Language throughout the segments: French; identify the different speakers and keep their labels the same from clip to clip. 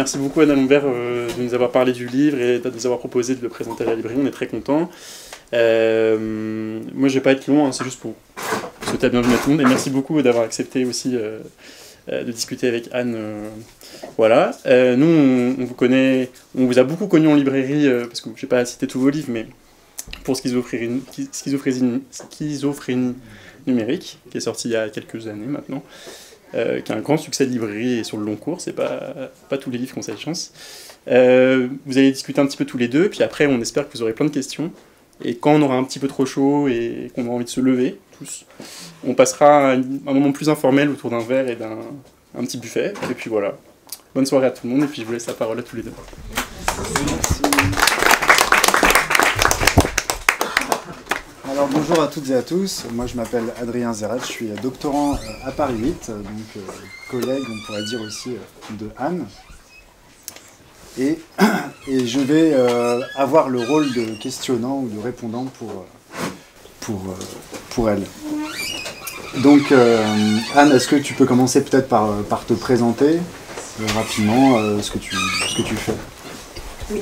Speaker 1: Merci beaucoup Anna Lombert de nous avoir parlé du livre et de nous avoir proposé de le présenter à la librairie, on est très contents. Moi je vais pas être long, hein, c'est juste pour souhaiter la bienvenue à tout le monde et merci beaucoup d'avoir accepté aussi de discuter avec Anne. Voilà. Nous on vous connaît, on vous a beaucoup connu en librairie parce que je vais pas citer tous vos livres, mais pour schizophrénie numérique, qui est sorti il y a quelques années maintenant, qui a un grand succès de librairie et sur le long cours, c'est pas tous les livres qui ont cette chance. Vous allez discuter un petit peu tous les deux, puis après on espère que vous aurez plein de questions, et quand on aura un petit peu trop chaud et qu'on aura envie de se lever, tous, on passera à un moment plus informel autour d'un verre et d'un petit buffet, et puis voilà. Bonne soirée à tout le monde, et puis je vous laisse la parole à tous les deux.
Speaker 2: Merci. Alors bonjour à toutes et à tous, moi je m'appelle Adrien Zerat, je suis doctorant à Paris 8, donc collègue on pourrait dire aussi de Anne. Et je vais avoir le rôle de questionnant ou de répondant pour elle. Donc Anne, est-ce que tu peux commencer peut-être par te présenter rapidement ce que tu fais?
Speaker 3: Oui,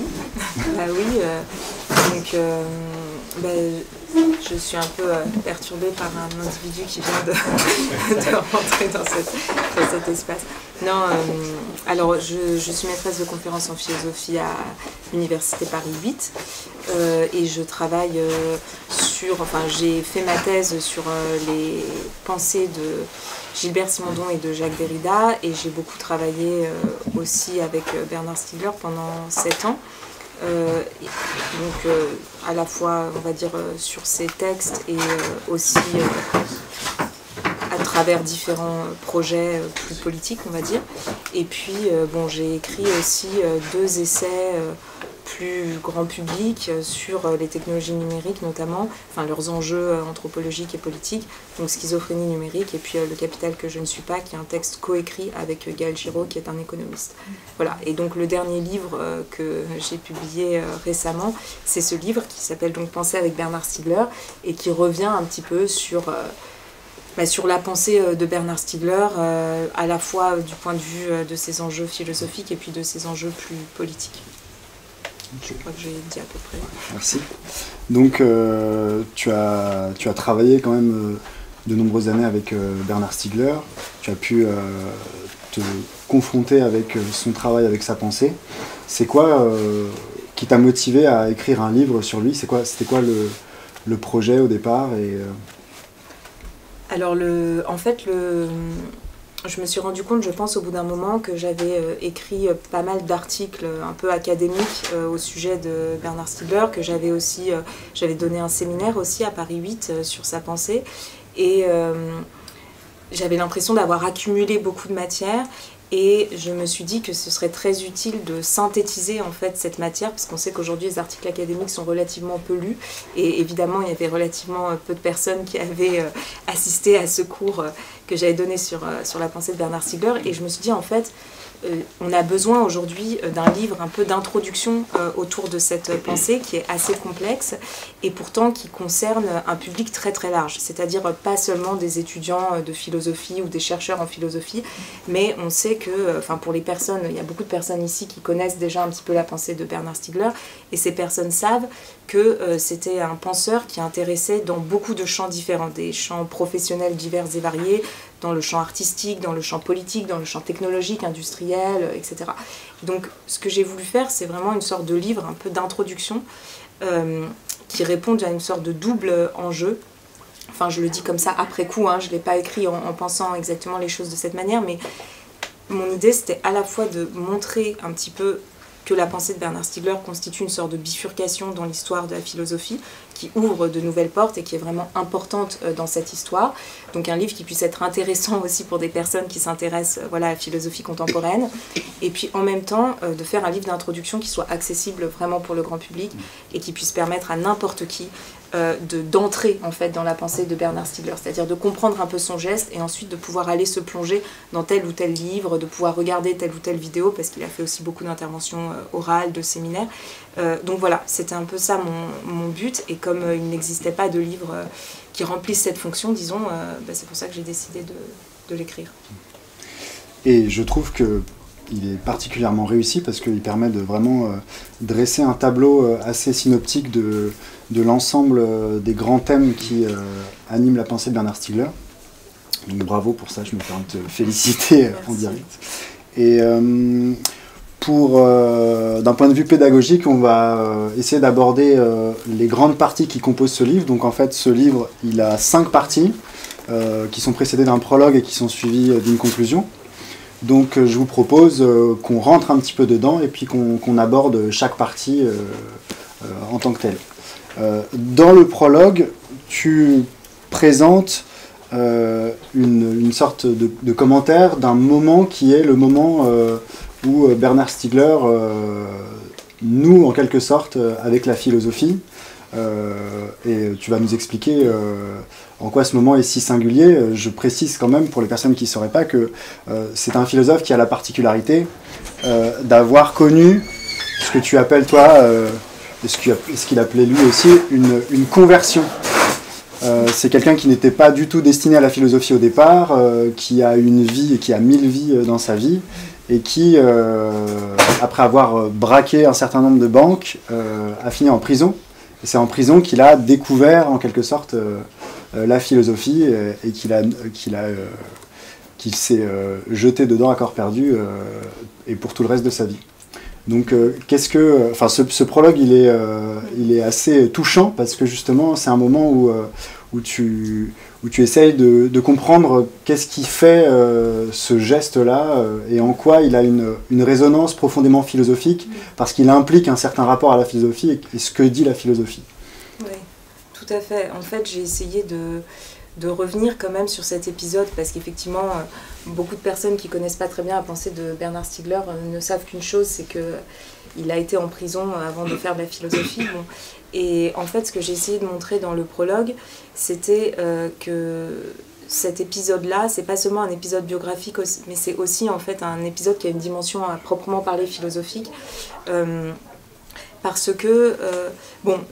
Speaker 3: donc je suis un peu perturbée par un individu qui vient de rentrer dans cet espace. Non, alors je suis maîtresse de conférences en philosophie à l'Université Paris 8 et je travaille j'ai fait ma thèse sur les pensées de Gilbert Simondon et de Jacques Derrida et j'ai beaucoup travaillé aussi avec Bernard Stiegler pendant 7 ans. Donc à la fois on va dire sur ces textes et aussi à travers différents projets plus politiques on va dire. Et puis j'ai écrit aussi 2 essais plus grand public sur les technologies numériques notamment, enfin leurs enjeux anthropologiques et politiques, donc schizophrénie numérique et puis Le Capital que je ne suis pas, qui est un texte coécrit avec Gaël Giraud qui est un économiste. Voilà, et donc le dernier livre que j'ai publié récemment, c'est ce livre qui s'appelle donc Penser avec Bernard Stiegler et qui revient un petit peu sur la pensée de Bernard Stiegler, à la fois du point de vue de ses enjeux philosophiques et puis de ses enjeux plus politiques. Je crois que j'ai dit à peu près.
Speaker 2: Merci. Donc, tu as travaillé quand même de nombreuses années avec Bernard Stiegler. Tu as pu te confronter avec son travail, avec sa pensée. C'est quoi qui t'a motivé à écrire un livre sur lui? C'était quoi le projet au départ
Speaker 3: Alors, je me suis rendu compte, je pense, au bout d'un moment, que j'avais écrit pas mal d'articles un peu académiques au sujet de Bernard Stiegler, que j'avais donné un séminaire aussi à Paris 8 sur sa pensée. Et j'avais l'impression d'avoir accumulé beaucoup de matière. Et je me suis dit que ce serait très utile de synthétiser en fait cette matière, parce qu'on sait qu'aujourd'hui les articles académiques sont relativement peu lus, et évidemment il y avait relativement peu de personnes qui avaient assisté à ce cours que j'avais donné sur la pensée de Bernard Stiegler, et je me suis dit en fait on a besoin aujourd'hui d'un livre un peu d'introduction autour de cette pensée qui est assez complexe et pourtant qui concerne un public très très large, c'est-à-dire pas seulement des étudiants de philosophie ou des chercheurs en philosophie, mais on sait que, pour les personnes, il y a beaucoup de personnes ici qui connaissent déjà un petit peu la pensée de Bernard Stiegler, et ces personnes savent que c'était un penseur qui intéressait dans beaucoup de champs différents, des champs professionnels divers et variés, dans le champ artistique, dans le champ politique, dans le champ technologique, industriel, etc. Donc ce que j'ai voulu faire, c'est vraiment une sorte de livre, un peu d'introduction, qui répond à une sorte de double enjeu. Enfin, je le dis comme ça après coup, je ne l'ai pas écrit en pensant exactement les choses de cette manière, mais mon idée, c'était à la fois de montrer un petit peu que la pensée de Bernard Stiegler constitue une sorte de bifurcation dans l'histoire de la philosophie, qui ouvre de nouvelles portes et qui est vraiment importante dans cette histoire. Donc un livre qui puisse être intéressant aussi pour des personnes qui s'intéressent à la philosophie contemporaine. Et puis en même temps, de faire un livre d'introduction qui soit accessible vraiment pour le grand public et qui puisse permettre à n'importe qui d'entrer en fait dans la pensée de Bernard Stiegler, c'est-à-dire de comprendre un peu son geste et ensuite de pouvoir aller se plonger dans tel ou tel livre, de pouvoir regarder telle ou telle vidéo, parce qu'il a fait aussi beaucoup d'interventions orales, de séminaires. Donc voilà, c'était un peu ça mon but, et comme il n'existait pas de livre qui remplisse cette fonction, disons, c'est pour ça que j'ai décidé de l'écrire.
Speaker 2: Et je trouve que il est particulièrement réussi parce qu'il permet de vraiment dresser un tableau assez synoptique de l'ensemble des grands thèmes qui animent la pensée de Bernard Stiegler. Donc bravo pour ça, je me permets de te féliciter en direct. Et d'un point de vue pédagogique, on va essayer d'aborder les grandes parties qui composent ce livre. Donc en fait, ce livre, il a 5 parties qui sont précédées d'un prologue et qui sont suivies d'une conclusion. Donc je vous propose qu'on rentre un petit peu dedans et puis qu'on aborde chaque partie en tant que telle. Dans le prologue, tu présentes une sorte de commentaire d'un moment qui est le moment où Bernard Stiegler noue en quelque sorte avec la philosophie. Et tu vas nous expliquer en quoi ce moment est si singulier. Je précise quand même pour les personnes qui ne sauraient pas que c'est un philosophe qui a la particularité d'avoir connu ce que tu appelles toi, ce qu'il appelait lui aussi, une conversion. C'est quelqu'un qui n'était pas du tout destiné à la philosophie au départ, qui a une vie et qui a 1000 vies dans sa vie, et qui, après avoir braqué un certain nombre de banques, a fini en prison. Et c'est en prison qu'il a découvert en quelque sorte la philosophie et qu'il s'est jeté dedans à corps perdu et pour tout le reste de sa vie. Donc ce prologue il est assez touchant parce que justement c'est un moment où tu essayes de comprendre qu'est-ce qui fait ce geste-là et en quoi il a une résonance profondément philosophique parce qu'il implique un certain rapport à la philosophie et ce que dit la philosophie.
Speaker 3: Oui, tout à fait. En fait, j'ai essayé de revenir quand même sur cet épisode parce qu'effectivement, beaucoup de personnes qui ne connaissent pas très bien la pensée de Bernard Stiegler ne savent qu'une chose, c'est qu'il a été en prison avant de faire de la philosophie. Bon. Et en fait, ce que j'ai essayé de montrer dans le prologue, c'était que cet épisode-là, c'est pas seulement un épisode biographique, mais c'est aussi en fait un épisode qui a une dimension à proprement parler philosophique. Parce que,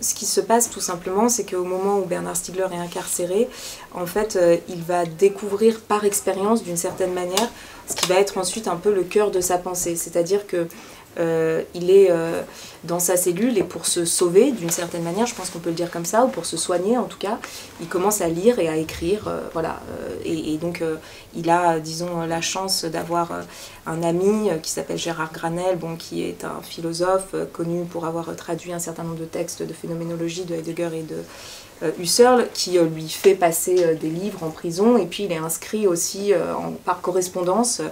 Speaker 3: ce qui se passe tout simplement, c'est qu'au moment où Bernard Stiegler est incarcéré, en fait, il va découvrir par expérience, d'une certaine manière, ce qui va être ensuite un peu le cœur de sa pensée. C'est-à-dire que il est dans sa cellule et pour se sauver, d'une certaine manière, je pense qu'on peut le dire comme ça, ou pour se soigner en tout cas, il commence à lire et à écrire, voilà. Et donc il a, disons, la chance d'avoir un ami qui s'appelle Gérard Granel, qui est un philosophe connu pour avoir traduit un certain nombre de textes de phénoménologie de Heidegger et de Husserl, qui lui fait passer des livres en prison, et puis il est inscrit aussi par correspondance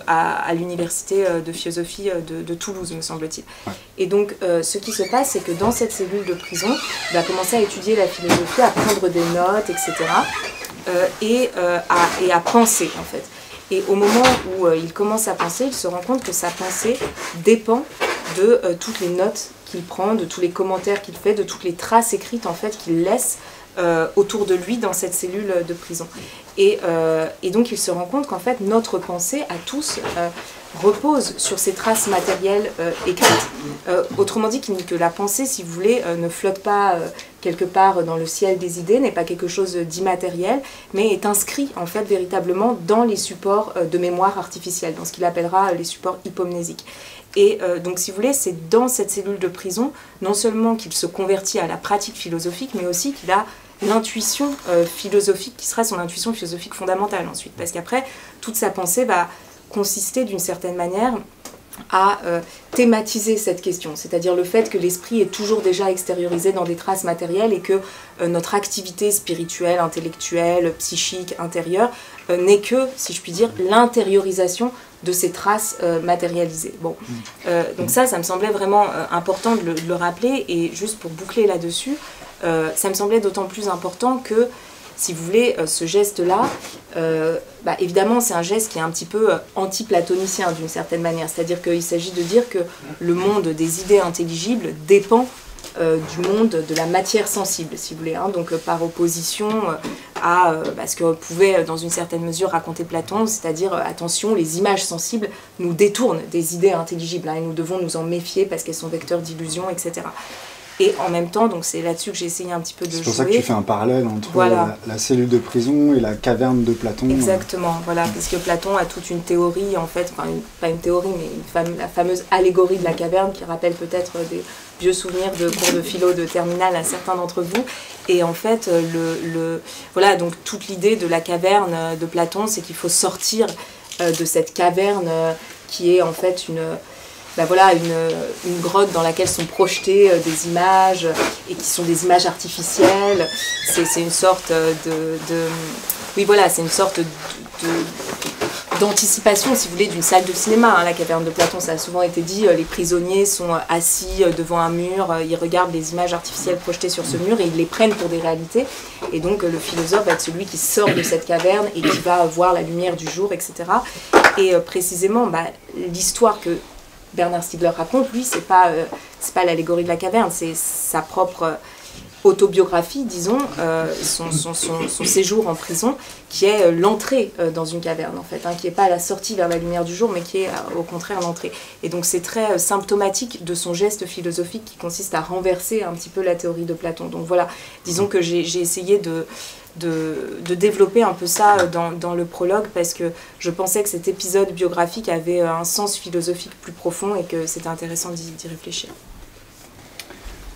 Speaker 3: à l'université de philosophie de Toulouse, me semble-t-il. Ouais. Et donc, ce qui se passe, c'est que dans cette cellule de prison, il va commencer à étudier la philosophie, à prendre des notes, etc., et à penser, en fait. Et au moment où il commence à penser, il se rend compte que sa pensée dépend de toutes les notes qu'il prend, de tous les commentaires qu'il fait, de toutes les traces écrites, en fait, qu'il laisse autour de lui dans cette cellule de prison. Et donc il se rend compte qu'en fait notre pensée à tous repose sur ces traces matérielles écrites. Autrement dit, que la pensée, si vous voulez, ne flotte pas quelque part dans le ciel des idées, n'est pas quelque chose d'immatériel, mais est inscrit en fait véritablement dans les supports de mémoire artificielle, dans ce qu'il appellera les supports hypomnésiques. Et donc, si vous voulez, c'est dans cette cellule de prison, non seulement qu'il se convertit à la pratique philosophique, mais aussi qu'il a l'intuition philosophique qui sera son intuition philosophique fondamentale ensuite. Parce qu'après, toute sa pensée va consister d'une certaine manière à thématiser cette question, c'est-à-dire le fait que l'esprit est toujours déjà extériorisé dans des traces matérielles et que notre activité spirituelle, intellectuelle, psychique, intérieure n'est que, si je puis dire, l'intériorisation de ces traces matérialisées. Bon. Donc ça me semblait vraiment important de le rappeler, et juste pour boucler là-dessus, ça me semblait d'autant plus important que, si vous voulez, ce geste-là, évidemment, c'est un geste qui est un petit peu anti-platonicien d'une certaine manière. C'est-à-dire qu'il s'agit de dire que le monde des idées intelligibles dépend du monde de la matière sensible, si vous voulez. Hein, donc par opposition à ce que pouvait, dans une certaine mesure, raconter Platon, c'est-à-dire, attention, les images sensibles nous détournent des idées intelligibles, hein, et nous devons nous en méfier parce qu'elles sont vecteurs d'illusions, etc. Et en même temps, donc c'est là-dessus que j'ai essayé un petit peu de jouer.
Speaker 2: C'est pour ça que tu fais un parallèle entre la cellule de prison et la caverne de Platon.
Speaker 3: Exactement, voilà, parce que Platon a toute une théorie, en fait, enfin, pas une théorie, mais la fameuse allégorie de la caverne qui rappelle peut-être des vieux souvenirs de cours de philo de terminale à certains d'entre vous. Et en fait, voilà, donc toute l'idée de la caverne de Platon, c'est qu'il faut sortir de cette caverne qui est en fait une grotte dans laquelle sont projetées des images et qui sont des images artificielles. C'est une sorte oui, voilà, c'est une sorte d'anticipation, si vous voulez, d'une salle de cinéma. La caverne de Platon, ça a souvent été dit, les prisonniers sont assis devant un mur, ils regardent les images artificielles projetées sur ce mur et ils les prennent pour des réalités. Et donc le philosophe va être celui qui sort de cette caverne et qui va voir la lumière du jour, etc. Et précisément, l'histoire que Bernard Stiegler raconte, lui, c'est pas l'allégorie de la caverne, c'est sa propre autobiographie, disons, son séjour en prison, qui est l'entrée dans une caverne, en fait, qui n'est pas la sortie vers la lumière du jour, mais qui est au contraire l'entrée. Et donc c'est très symptomatique de son geste philosophique qui consiste à renverser un petit peu la théorie de Platon. Donc voilà, disons que j'ai essayé de développer un peu ça dans le prologue, parce que je pensais que cet épisode biographique avait un sens philosophique plus profond et que c'était intéressant d'y réfléchir.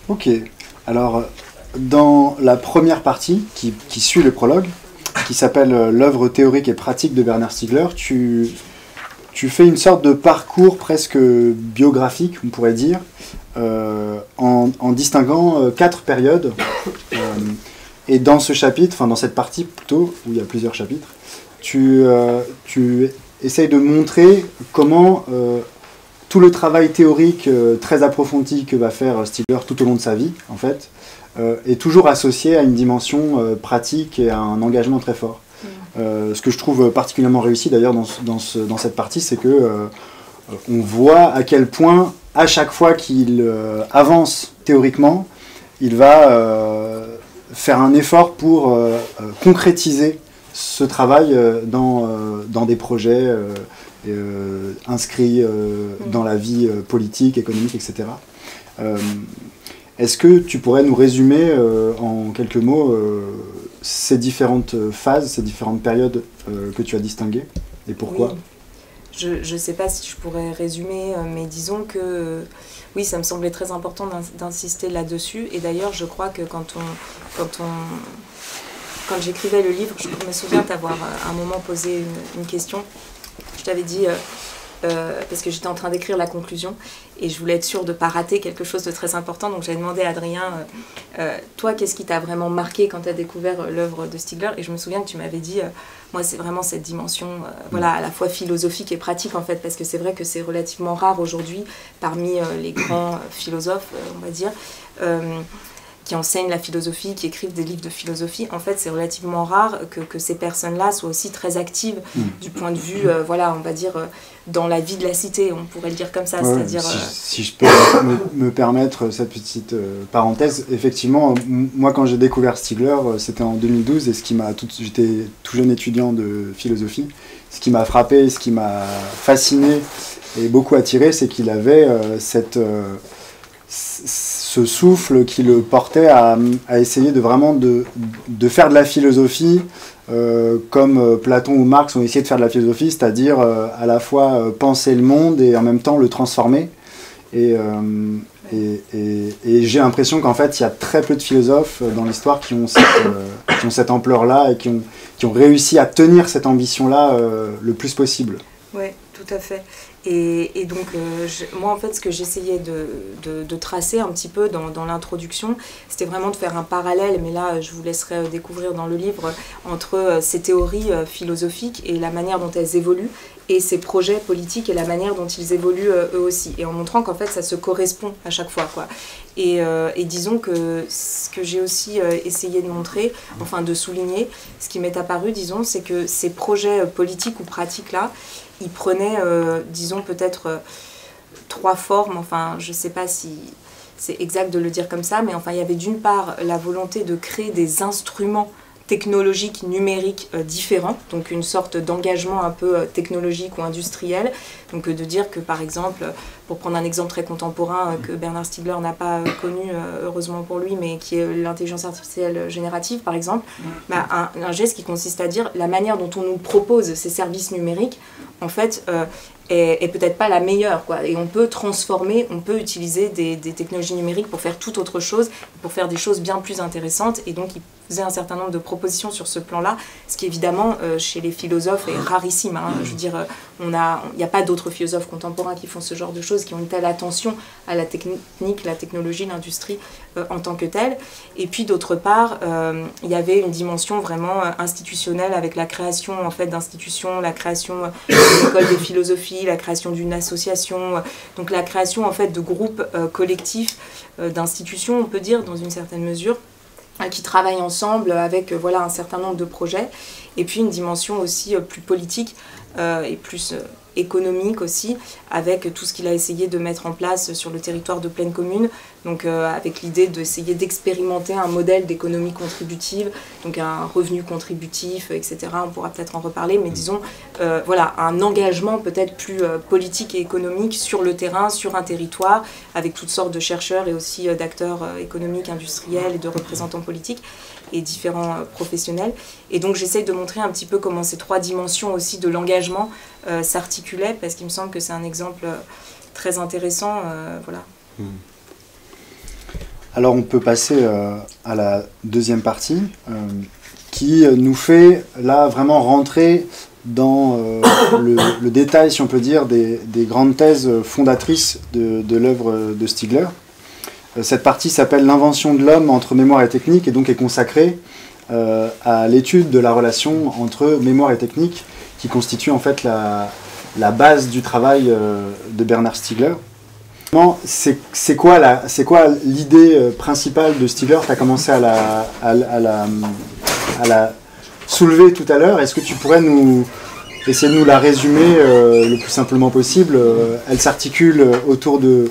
Speaker 2: Ok, alors dans la première partie qui suit le prologue, qui s'appelle l'œuvre théorique et pratique de Bernard Stiegler, tu fais une sorte de parcours presque biographique, on pourrait dire, en distinguant 4 périodes. Et dans ce chapitre, enfin dans cette partie plutôt, où il y a plusieurs chapitres, tu essayes de montrer comment tout le travail théorique très approfondi que va faire Stiegler tout au long de sa vie, en fait, est toujours associé à une dimension pratique et à un engagement très fort. Ce que je trouve particulièrement réussi d'ailleurs dans cette partie, c'est que on voit à quel point, à chaque fois qu'il avance théoriquement, il va faire un effort pour concrétiser ce travail dans des projets inscrits dans la vie politique, économique, etc. Est-ce que tu pourrais nous résumer en quelques mots ces différentes phases, ces différentes périodes que tu as distinguées et pourquoi ?
Speaker 3: Oui. Je ne sais pas si je pourrais résumer, mais disons que oui, ça me semblait très important d'insister là-dessus. Et d'ailleurs, je crois que quand j'écrivais le livre, je me souviens t'avoir à un moment posé une question. Je t'avais dit, parce que j'étais en train d'écrire la conclusion, et je voulais être sûre de ne pas rater quelque chose de très important. Donc j'avais demandé à Adrien, toi, qu'est-ce qui t'a vraiment marqué quand tu as découvert l'œuvre de Stiegler ? Et je me souviens que tu m'avais dit, moi, c'est vraiment cette dimension voilà, à la fois philosophique et pratique, en fait, parce que c'est vrai que c'est relativement rare aujourd'hui, parmi les grands philosophes, on va dire, qui enseignent la philosophie, qui écrivent des livres de philosophie. En fait, c'est relativement rare que ces personnes-là soient aussi très actives du point de vue, voilà, on va dire, dans la vie de la cité, on pourrait le dire comme ça.
Speaker 2: Ouais,
Speaker 3: c'est-à-dire,
Speaker 2: si je peux me permettre cette petite parenthèse, effectivement, moi quand j'ai découvert Stiegler, c'était en 2012, et j'étais tout jeune étudiant de philosophie. Ce qui m'a frappé, ce qui m'a fasciné et beaucoup attiré, c'est qu'il avait ce souffle qui le portait à essayer de vraiment de faire de la philosophie comme Platon ou Marx ont essayé de faire de la philosophie, c'est-à-dire à la fois penser le monde et en même temps le transformer. Et j'ai l'impression qu'en fait, il y a très peu de philosophes dans l'histoire qui ont cette ampleur-là et qui ont réussi à tenir cette ambition-là le plus possible.
Speaker 3: Oui, tout à fait. Et donc, moi, en fait, ce que j'essayais de tracer un petit peu dans l'introduction, c'était vraiment de faire un parallèle, mais là, je vous laisserai découvrir dans le livre, entre ces théories philosophiques et la manière dont elles évoluent, et ces projets politiques et la manière dont ils évoluent eux aussi, et en montrant qu'en fait, ça se correspond à chaque fois, quoi. Et disons que ce que j'ai aussi essayé de montrer, enfin de souligner, ce qui m'est apparu, disons, c'est que ces projets politiques ou pratiques-là, ils prenaient, disons, peut-être 3 formes, enfin, je ne sais pas si c'est exact de le dire comme ça, mais enfin, il y avait d'une part la volonté de créer des instruments technologique, numérique différent, donc une sorte d'engagement un peu technologique ou industriel. Donc de dire que par exemple, pour prendre un exemple très contemporain que Bernard Stiegler n'a pas connu heureusement pour lui, mais qui est l'intelligence artificielle générative par exemple, un geste qui consiste à dire la manière dont on nous propose ces services numériques, en fait, est peut-être pas la meilleure, quoi. Et on peut transformer, on peut utiliser des technologies numériques pour faire tout autre chose, pour faire des choses bien plus intéressantes. Et donc il faisait un certain nombre de propositions sur ce plan-là, ce qui évidemment chez les philosophes est rarissime, hein. Je veux dire, il n'y a pas d'autres philosophes contemporains qui font ce genre de choses, qui ont une telle attention à la technique, la technologie, l'industrie en tant que telle. Et puis d'autre part, il y avait une dimension vraiment institutionnelle avec la création en fait d'institutions, la création d'une école de philosophie, la création d'une association, donc la création en fait de groupes collectifs, d'institutions, on peut dire dans une certaine mesure, qui travaillent ensemble avec voilà, un certain nombre de projets, et puis une dimension aussi plus politique et plus économique aussi, avec tout ce qu'il a essayé de mettre en place sur le territoire de Plaine Commune, donc avec l'idée d'essayer d'expérimenter un modèle d'économie contributive, donc un revenu contributif, etc. On pourra peut-être en reparler, mais disons, voilà, un engagement peut-être plus politique et économique sur le terrain, sur un territoire, avec toutes sortes de chercheurs et aussi d'acteurs économiques, industriels et de représentants politiques et différents professionnels. Et donc j'essaye de montrer un petit peu comment ces trois dimensions aussi de l'engagement s'articulaient, parce qu'il me semble que c'est un exemple très intéressant. Voilà.
Speaker 2: Alors on peut passer à la deuxième partie, qui nous fait là vraiment rentrer dans le détail, si on peut dire, des grandes thèses fondatrices de l'œuvre de Stiegler. Cette partie s'appelle « L'invention de l'homme entre mémoire et technique » et donc est consacrée à l'étude de la relation entre mémoire et technique, qui constitue en fait la base du travail de Bernard Stiegler. C'est quoi l'idée principale de Stiegler? Tu as commencé à la soulever tout à l'heure. Est-ce que tu pourrais essayer de nous la résumer le plus simplement possible? Elle s'articule autour de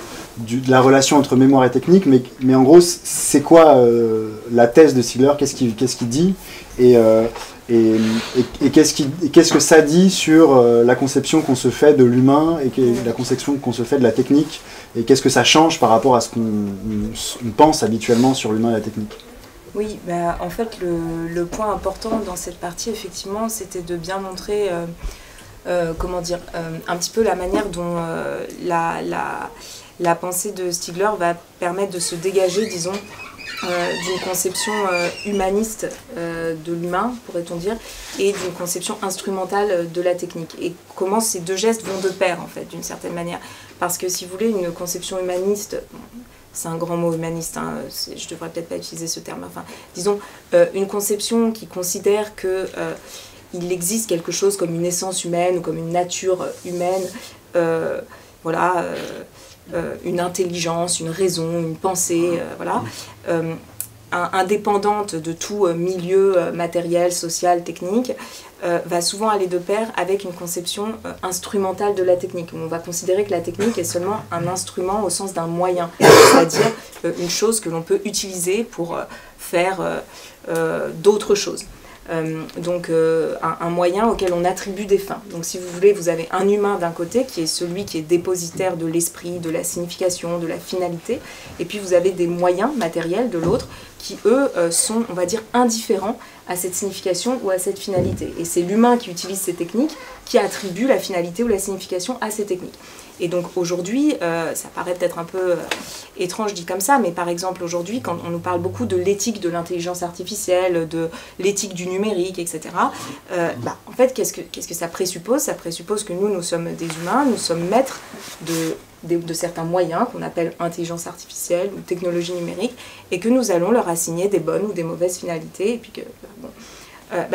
Speaker 2: la relation entre mémoire et technique, mais en gros, c'est quoi la thèse de Stiegler? Qu'est-ce qu'il dit? Et qu'est-ce que ça dit sur la conception qu'on se fait de l'humain et la conception qu'on se fait de la technique? Et qu'est-ce que ça change par rapport à ce qu'on pense habituellement sur l'humain et la technique?
Speaker 3: Oui, bah, en fait, le point important dans cette partie, effectivement, c'était de bien montrer, comment dire, un petit peu la manière dont la pensée de Stiegler va permettre de se dégager, disons, d'une conception humaniste de l'humain, pourrait-on dire, et d'une conception instrumentale de la technique. Et comment ces deux gestes vont de pair, en fait, d'une certaine manière. Parce que, si vous voulez, une conception humaniste, c'est un grand mot humaniste, hein, je ne devrais peut-être pas utiliser ce terme, enfin, disons, une conception qui considère qu'il existe quelque chose comme une essence humaine ou comme une nature humaine, voilà, une intelligence, une raison, une pensée, voilà, indépendante de tout milieu matériel, social, technique, va souvent aller de pair avec une conception instrumentale de la technique. On va considérer que la technique est seulement un instrument au sens d'un moyen, c'est-à-dire une chose que l'on peut utiliser pour faire d'autres choses. Donc un moyen auquel on attribue des fins. Donc si vous voulez, vous avez un humain d'un côté qui est celui qui est dépositaire de l'esprit, de la signification, de la finalité, et puis vous avez des moyens matériels de l'autre qui, eux, sont, on va dire, indifférents à cette signification ou à cette finalité. Et c'est l'humain qui utilise ces techniques qui attribue la finalité ou la signification à ces techniques. Et donc aujourd'hui, ça paraît peut-être un peu étrange dit comme ça, mais par exemple aujourd'hui, quand on nous parle beaucoup de l'éthique de l'intelligence artificielle, de l'éthique du numérique, etc., en fait, qu'est-ce que ça présuppose? Ça présuppose que nous sommes des humains, nous sommes maîtres de certains moyens qu'on appelle intelligence artificielle ou technologie numérique, et que nous allons leur assigner des bonnes ou des mauvaises finalités, et puis que... bon.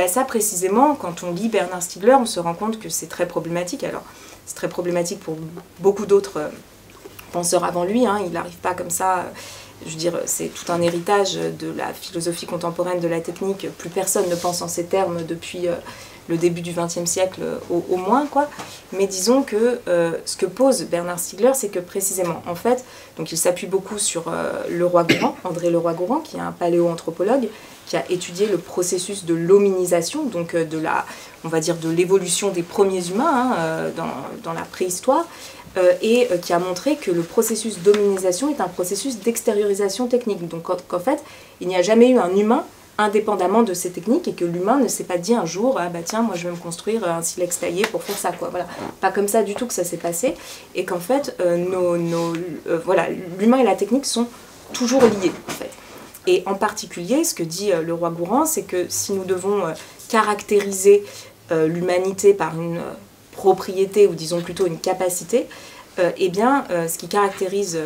Speaker 3: Ça précisément, quand on lit Bernard Stiegler, on se rend compte que c'est très problématique. Alors, c'est très problématique pour beaucoup d'autres penseurs avant lui, hein. Il n'arrive pas comme ça, je veux dire, c'est tout un héritage de la philosophie contemporaine de la technique. Plus personne ne pense en ces termes depuis le début du XXe siècle au moins, quoi. Mais disons que ce que pose Bernard Stiegler, c'est que précisément, en fait, donc il s'appuie beaucoup sur Leroi-Gourhan, André Leroi-Gourhan, qui est un paléoanthropologue, qui a étudié le processus de l'hominisation, donc on va dire de l'évolution des premiers humains dans la préhistoire, et qui a montré que le processus d'hominisation est un processus d'extériorisation technique. Donc qu'en fait, il n'y a jamais eu un humain indépendamment de ces techniques et que l'humain ne s'est pas dit un jour ah bah tiens moi je vais me construire un silex taillé pour faire ça quoi, voilà, pas comme ça du tout que ça s'est passé, et qu'en fait voilà, l'humain et la technique sont toujours liés en fait. Et en particulier ce que dit Leroi-Gourhan, c'est que si nous devons caractériser l'humanité par une propriété ou disons plutôt une capacité, eh bien ce qui caractérise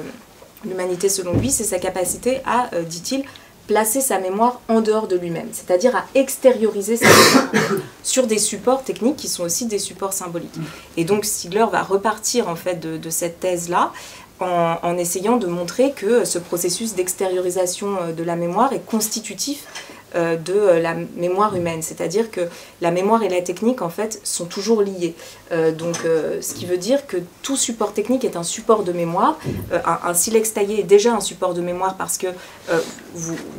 Speaker 3: l'humanité selon lui, c'est sa capacité à, dit-il, placer sa mémoire en dehors de lui-même, c'est-à-dire à extérioriser sa mémoire sur des supports techniques qui sont aussi des supports symboliques. Et donc Stiegler va repartir en fait de cette thèse-là en essayant de montrer que ce processus d'extériorisation de la mémoire est constitutif de la mémoire humaine, c'est-à-dire que la mémoire et la technique en fait sont toujours liées. Ce qui veut dire que tout support technique est un support de mémoire. Un silex taillé est déjà un support de mémoire parce que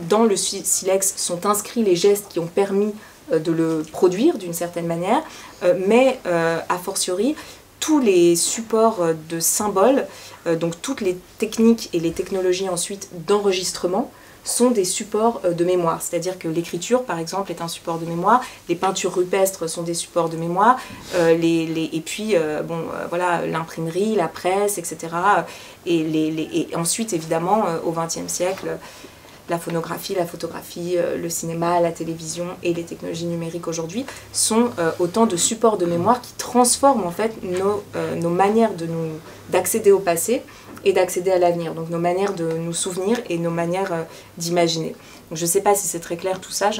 Speaker 3: dans le silex sont inscrits les gestes qui ont permis de le produire d'une certaine manière, mais a fortiori tous les supports de symboles, donc toutes les techniques et les technologies ensuite d'enregistrement sont des supports de mémoire. C'est-à-dire que l'écriture, par exemple, est un support de mémoire, les peintures rupestres sont des supports de mémoire, et puis voilà, l'imprimerie, la presse, etc. Et ensuite, évidemment, au XXe siècle, la phonographie, la photographie, le cinéma, la télévision et les technologies numériques aujourd'hui sont autant de supports de mémoire qui transforment en fait nos manières d'accéder au passé et d'accéder à l'avenir, donc nos manières de nous souvenir et nos manières d'imaginer. Je ne sais pas si c'est très clair tout ça,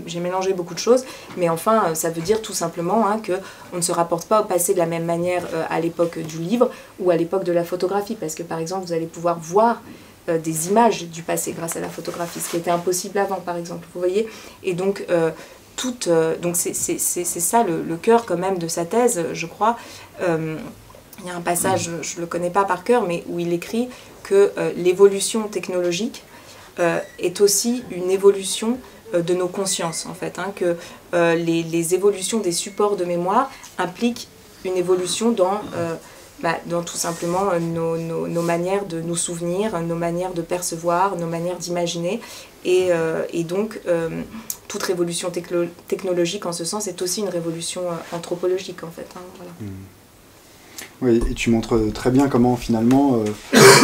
Speaker 3: j'ai mélangé beaucoup de choses, mais enfin ça veut dire tout simplement qu'on ne se rapporte pas au passé de la même manière à l'époque du livre ou à l'époque de la photographie, parce que par exemple vous allez pouvoir voir des images du passé grâce à la photographie, ce qui était impossible avant par exemple, vous voyez, et donc donc c'est ça le cœur quand même de sa thèse, je crois. Il y a un passage, je ne le connais pas par cœur, mais où il écrit que l'évolution technologique est aussi une évolution de nos consciences, en fait, que les évolutions des supports de mémoire impliquent une évolution dans tout simplement nos manières de nous souvenir, nos manières de percevoir, nos manières d'imaginer, et donc toute révolution technologique en ce sens est aussi une révolution anthropologique, en fait. Voilà.
Speaker 2: Oui, et tu montres très bien comment finalement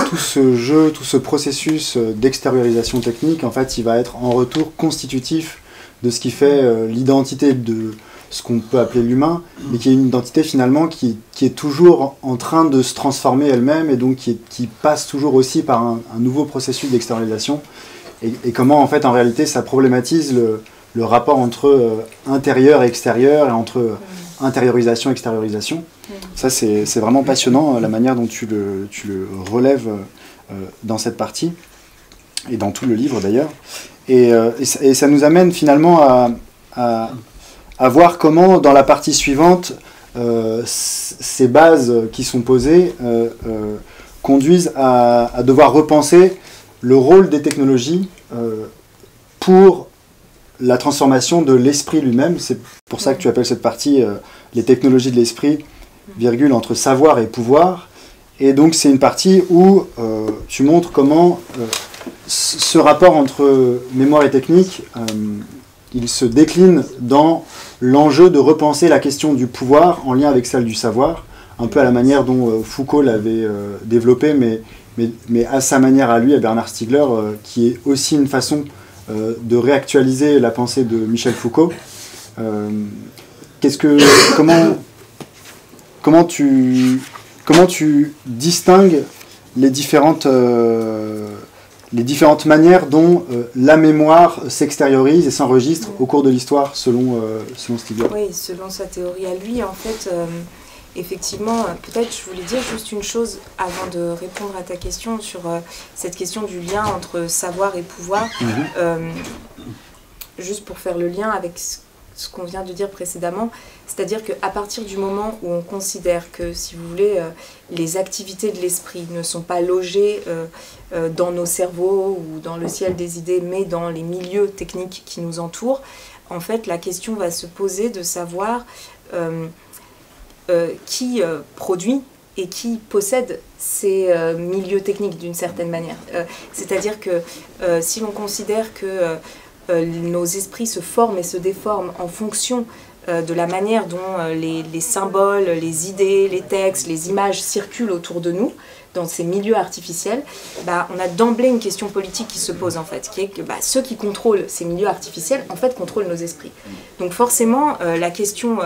Speaker 2: tout ce jeu, tout ce processus d'extériorisation technique, en fait, il va être en retour constitutif de ce qui fait l'identité de ce qu'on peut appeler l'humain, mais qui est une identité finalement qui est toujours en train de se transformer elle-même et donc qui passe toujours aussi par un nouveau processus d'extériorisation. Et comment en fait en réalité ça problématise le rapport entre intérieur et extérieur et entre intériorisation et extériorisation. Ça c'est vraiment passionnant la manière dont tu le relèves dans cette partie et dans tout le livre d'ailleurs. Et ça nous amène finalement à voir comment dans la partie suivante ces bases qui sont posées conduisent à devoir repenser le rôle des technologies pour la transformation de l'esprit lui-même. C'est pour ça que tu appelles cette partie les technologies de l'esprit, virgule, entre savoir et pouvoir. Et donc c'est une partie où tu montres comment ce rapport entre mémoire et technique, il se décline dans l'enjeu de repenser la question du pouvoir en lien avec celle du savoir, un peu à la manière dont Foucault l'avait développé, mais à sa manière à lui, à Bernard Stiegler, qui est aussi une façon de réactualiser la pensée de Michel Foucault. Comment tu distingues les différentes manières dont la mémoire s'extériorise et s'enregistre au cours de l'histoire selon Stiegler?
Speaker 3: Oui, selon sa théorie à lui, en fait, effectivement, peut-être je voulais dire juste une chose avant de répondre à ta question sur cette question du lien entre savoir et pouvoir, juste pour faire le lien avec ce qu'on vient de dire précédemment, c'est-à-dire qu'à partir du moment où on considère que, si vous voulez, les activités de l'esprit ne sont pas logées dans nos cerveaux ou dans le ciel des idées, mais dans les milieux techniques qui nous entourent, en fait, la question va se poser de savoir qui produit et qui possède ces milieux techniques d'une certaine manière. C'est-à-dire que si l'on considère que nos esprits se forment et se déforment en fonction de la manière dont les symboles, les idées, les textes, les images circulent autour de nous, dans ces milieux artificiels, on a d'emblée une question politique qui se pose en fait, qui est que ceux qui contrôlent ces milieux artificiels en fait contrôlent nos esprits. Donc forcément la question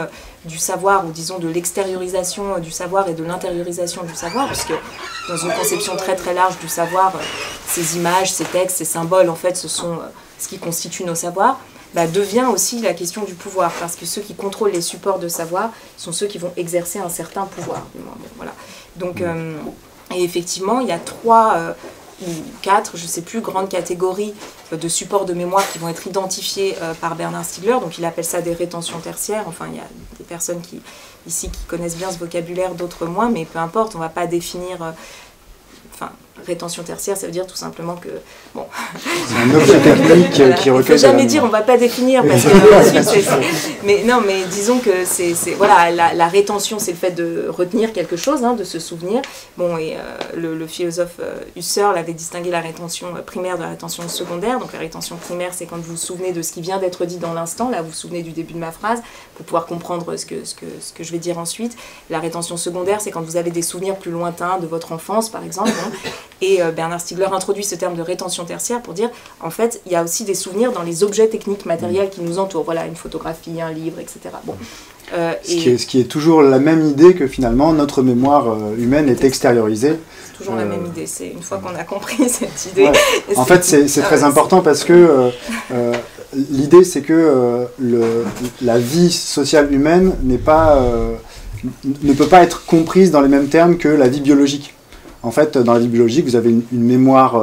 Speaker 3: du savoir, ou disons de l'extériorisation du savoir et de l'intériorisation du savoir, puisque dans une conception très très large du savoir, ces images, ces textes, ces symboles en fait ce sont ce qui constitue nos savoirs, devient aussi la question du pouvoir, parce que ceux qui contrôlent les supports de savoir sont ceux qui vont exercer un certain pouvoir. Voilà. Donc et effectivement, il y a 3 ou 4, je ne sais plus, grandes catégories de supports de mémoire qui vont être identifiés par Bernard Stiegler. Donc il appelle ça des rétentions tertiaires. Enfin, il y a des personnes ici qui connaissent bien ce vocabulaire, d'autres moins, mais peu importe, on ne va pas définir... rétention tertiaire, ça veut dire tout simplement que... Bon.
Speaker 2: C'est un objet technique qui recueille...
Speaker 3: Il ne faut jamais dire, on ne va pas définir, parce que... mais non, mais disons que voilà, la rétention, c'est le fait de retenir quelque chose, de se souvenir. Bon, et le philosophe Husserl avait distingué la rétention primaire de la rétention secondaire. Donc la rétention primaire, c'est quand vous vous souvenez de ce qui vient d'être dit dans l'instant. Là, vous vous souvenez du début de ma phrase, pour pouvoir comprendre ce que je vais dire ensuite. La rétention secondaire, c'est quand vous avez des souvenirs plus lointains de votre enfance, par exemple. Et Bernard Stiegler introduit ce terme de rétention tertiaire pour dire, en fait, il y a aussi des souvenirs dans les objets techniques matériels qui nous entourent. Voilà, une photographie, un livre, etc. Bon.
Speaker 2: Ce qui est toujours la même idée que finalement notre mémoire humaine est extériorisée.
Speaker 3: C'est toujours la même idée, c'est une fois qu'on a compris cette idée.
Speaker 2: Ouais. En fait, c'est très important parce que l'idée, c'est que la vie sociale humaine ne peut pas être comprise dans les mêmes termes que la vie biologique. En fait, dans la vie biologique, vous avez une mémoire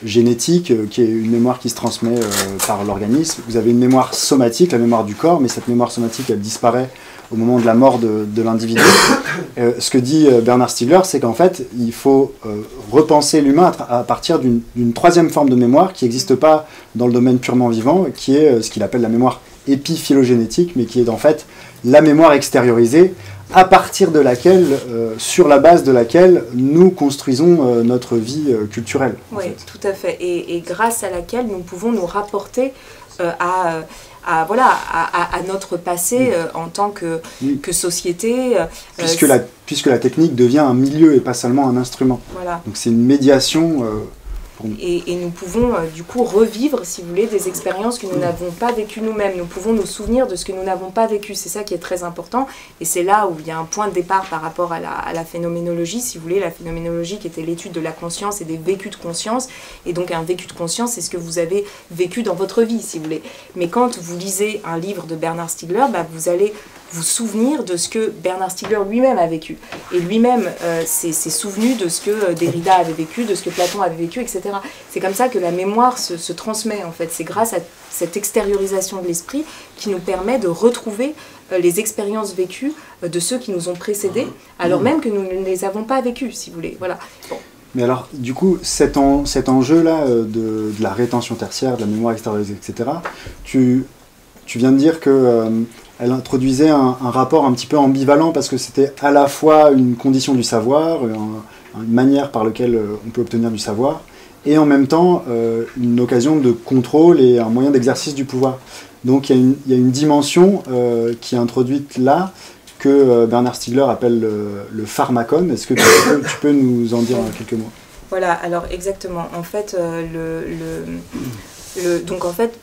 Speaker 2: génétique, qui est une mémoire qui se transmet par l'organisme. Vous avez une mémoire somatique, la mémoire du corps, mais cette mémoire somatique, elle disparaît au moment de la mort de l'individu. Ce que dit Bernard Stiegler, c'est qu'en fait, il faut repenser l'humain à partir d'une troisième forme de mémoire qui n'existe pas dans le domaine purement vivant, qui est ce qu'il appelle la mémoire épiphylogénétique, mais qui est en fait la mémoire extériorisée, à partir de laquelle, sur la base de laquelle nous construisons notre vie culturelle.
Speaker 3: Oui, tout à fait. Et grâce à laquelle nous pouvons nous rapporter à notre passé en tant que société.
Speaker 2: Puisque la technique devient un milieu et pas seulement un instrument.
Speaker 3: Voilà.
Speaker 2: Donc c'est une médiation...
Speaker 3: Et nous pouvons du coup revivre, si vous voulez, des expériences que nous n'avons pas vécues nous-mêmes. Nous pouvons nous souvenir de ce que nous n'avons pas vécu. C'est ça qui est très important. Et c'est là où il y a un point de départ par rapport à la phénoménologie, si vous voulez. La phénoménologie qui était l'étude de la conscience et des vécus de conscience. Et donc un vécu de conscience, c'est ce que vous avez vécu dans votre vie, si vous voulez. Mais quand vous lisez un livre de Bernard Stiegler, vous allez vous souvenir de ce que Bernard Stiegler lui-même a vécu. Et lui-même s'est souvenu de ce que Derrida avait vécu, de ce que Platon avait vécu, etc. C'est comme ça que la mémoire se transmet, en fait. C'est grâce à cette extériorisation de l'esprit qui nous permet de retrouver les expériences vécues de ceux qui nous ont précédés, alors même que nous ne les avons pas vécues, si vous voulez. Voilà. Bon.
Speaker 2: Mais alors, du coup, cet enjeu-là de la rétention tertiaire, de la mémoire extériorisée, etc., tu viens de dire que... elle introduisait un rapport un petit peu ambivalent parce que c'était à la fois une condition du savoir, une manière par laquelle on peut obtenir du savoir, et en même temps une occasion de contrôle et un moyen d'exercice du pouvoir. Donc il y a une dimension qui est introduite là, que Bernard Stiegler appelle le pharmacon. Est-ce que tu peux nous en dire quelques mots ?
Speaker 3: Voilà, alors exactement. En fait, donc en fait,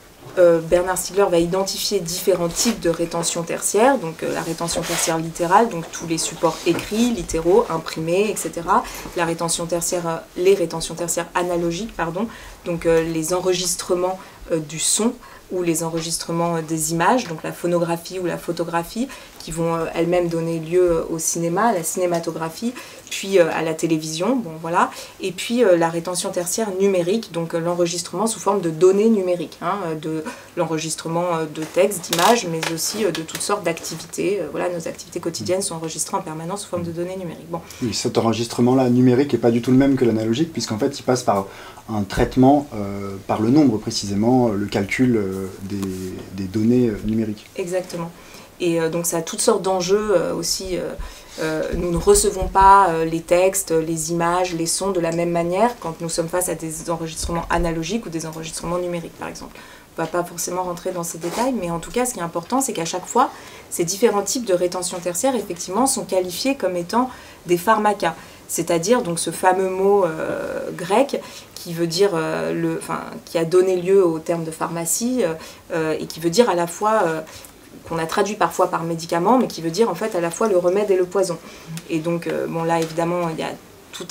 Speaker 3: Bernard Stiegler va identifier différents types de rétention tertiaire, donc la rétention tertiaire littérale, donc tous les supports écrits, littéraux, imprimés, etc. La rétention tertiaire, les rétentions tertiaires analogiques, pardon, donc les enregistrements du son ou les enregistrements des images, donc la phonographie ou la photographie, qui vont elles-mêmes donner lieu au cinéma, à la cinématographie, puis à la télévision, bon voilà, et puis la rétention tertiaire numérique, donc l'enregistrement sous forme de données numériques, hein, de l'enregistrement de textes, d'images, mais aussi de toutes sortes d'activités. Voilà, nos activités quotidiennes sont enregistrées en permanence sous forme de données numériques. Bon.
Speaker 2: Oui, cet enregistrement-là numérique n'est pas du tout le même que l'analogique, puisqu'en fait il passe par un traitement, par le nombre précisément, le calcul des données numériques.
Speaker 3: Exactement. Et donc ça a toutes sortes d'enjeux aussi. Nous ne recevons pas les textes, les images, les sons de la même manière quand nous sommes face à des enregistrements analogiques ou des enregistrements numériques, par exemple. On ne va pas forcément rentrer dans ces détails, mais en tout cas, ce qui est important, c'est qu'à chaque fois, ces différents types de rétention tertiaire, effectivement, sont qualifiés comme étant des pharmacas, c'est-à-dire donc ce fameux mot grec qui veut dire, qui a donné lieu au terme de pharmacie et qui veut dire à la fois qu'on a traduit parfois par médicament, mais qui veut dire en fait à la fois le remède et le poison. Et donc, bon là évidemment, il y a tout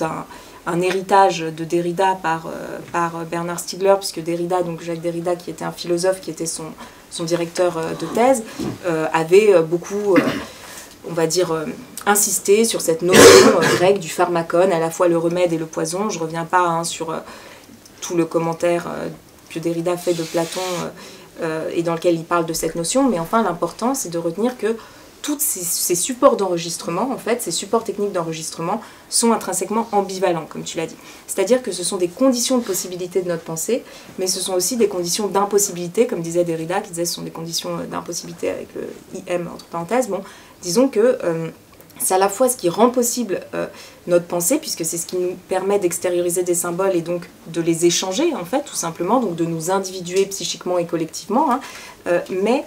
Speaker 3: un héritage de Derrida par Bernard Stiegler, puisque Derrida, donc Jacques Derrida, qui était un philosophe, qui était son directeur de thèse, avait beaucoup, on va dire, insisté sur cette notion grecque du pharmacone, à la fois le remède et le poison. Je ne reviens pas sur tout le commentaire que Derrida fait de Platon, et dans lequel il parle de cette notion, mais enfin l'important c'est de retenir que tous ces supports d'enregistrement, en fait, ces supports techniques d'enregistrement sont intrinsèquement ambivalents, comme tu l'as dit. C'est-à-dire que ce sont des conditions de possibilité de notre pensée, mais ce sont aussi des conditions d'impossibilité, comme disait Derrida, qui disait que ce sont des conditions d'impossibilité avec le IM entre parenthèses. Bon, disons que c'est à la fois ce qui rend possible notre pensée, puisque c'est ce qui nous permet d'extérioriser des symboles et donc de les échanger, en fait, tout simplement, donc de nous individuer psychiquement et collectivement, hein, mais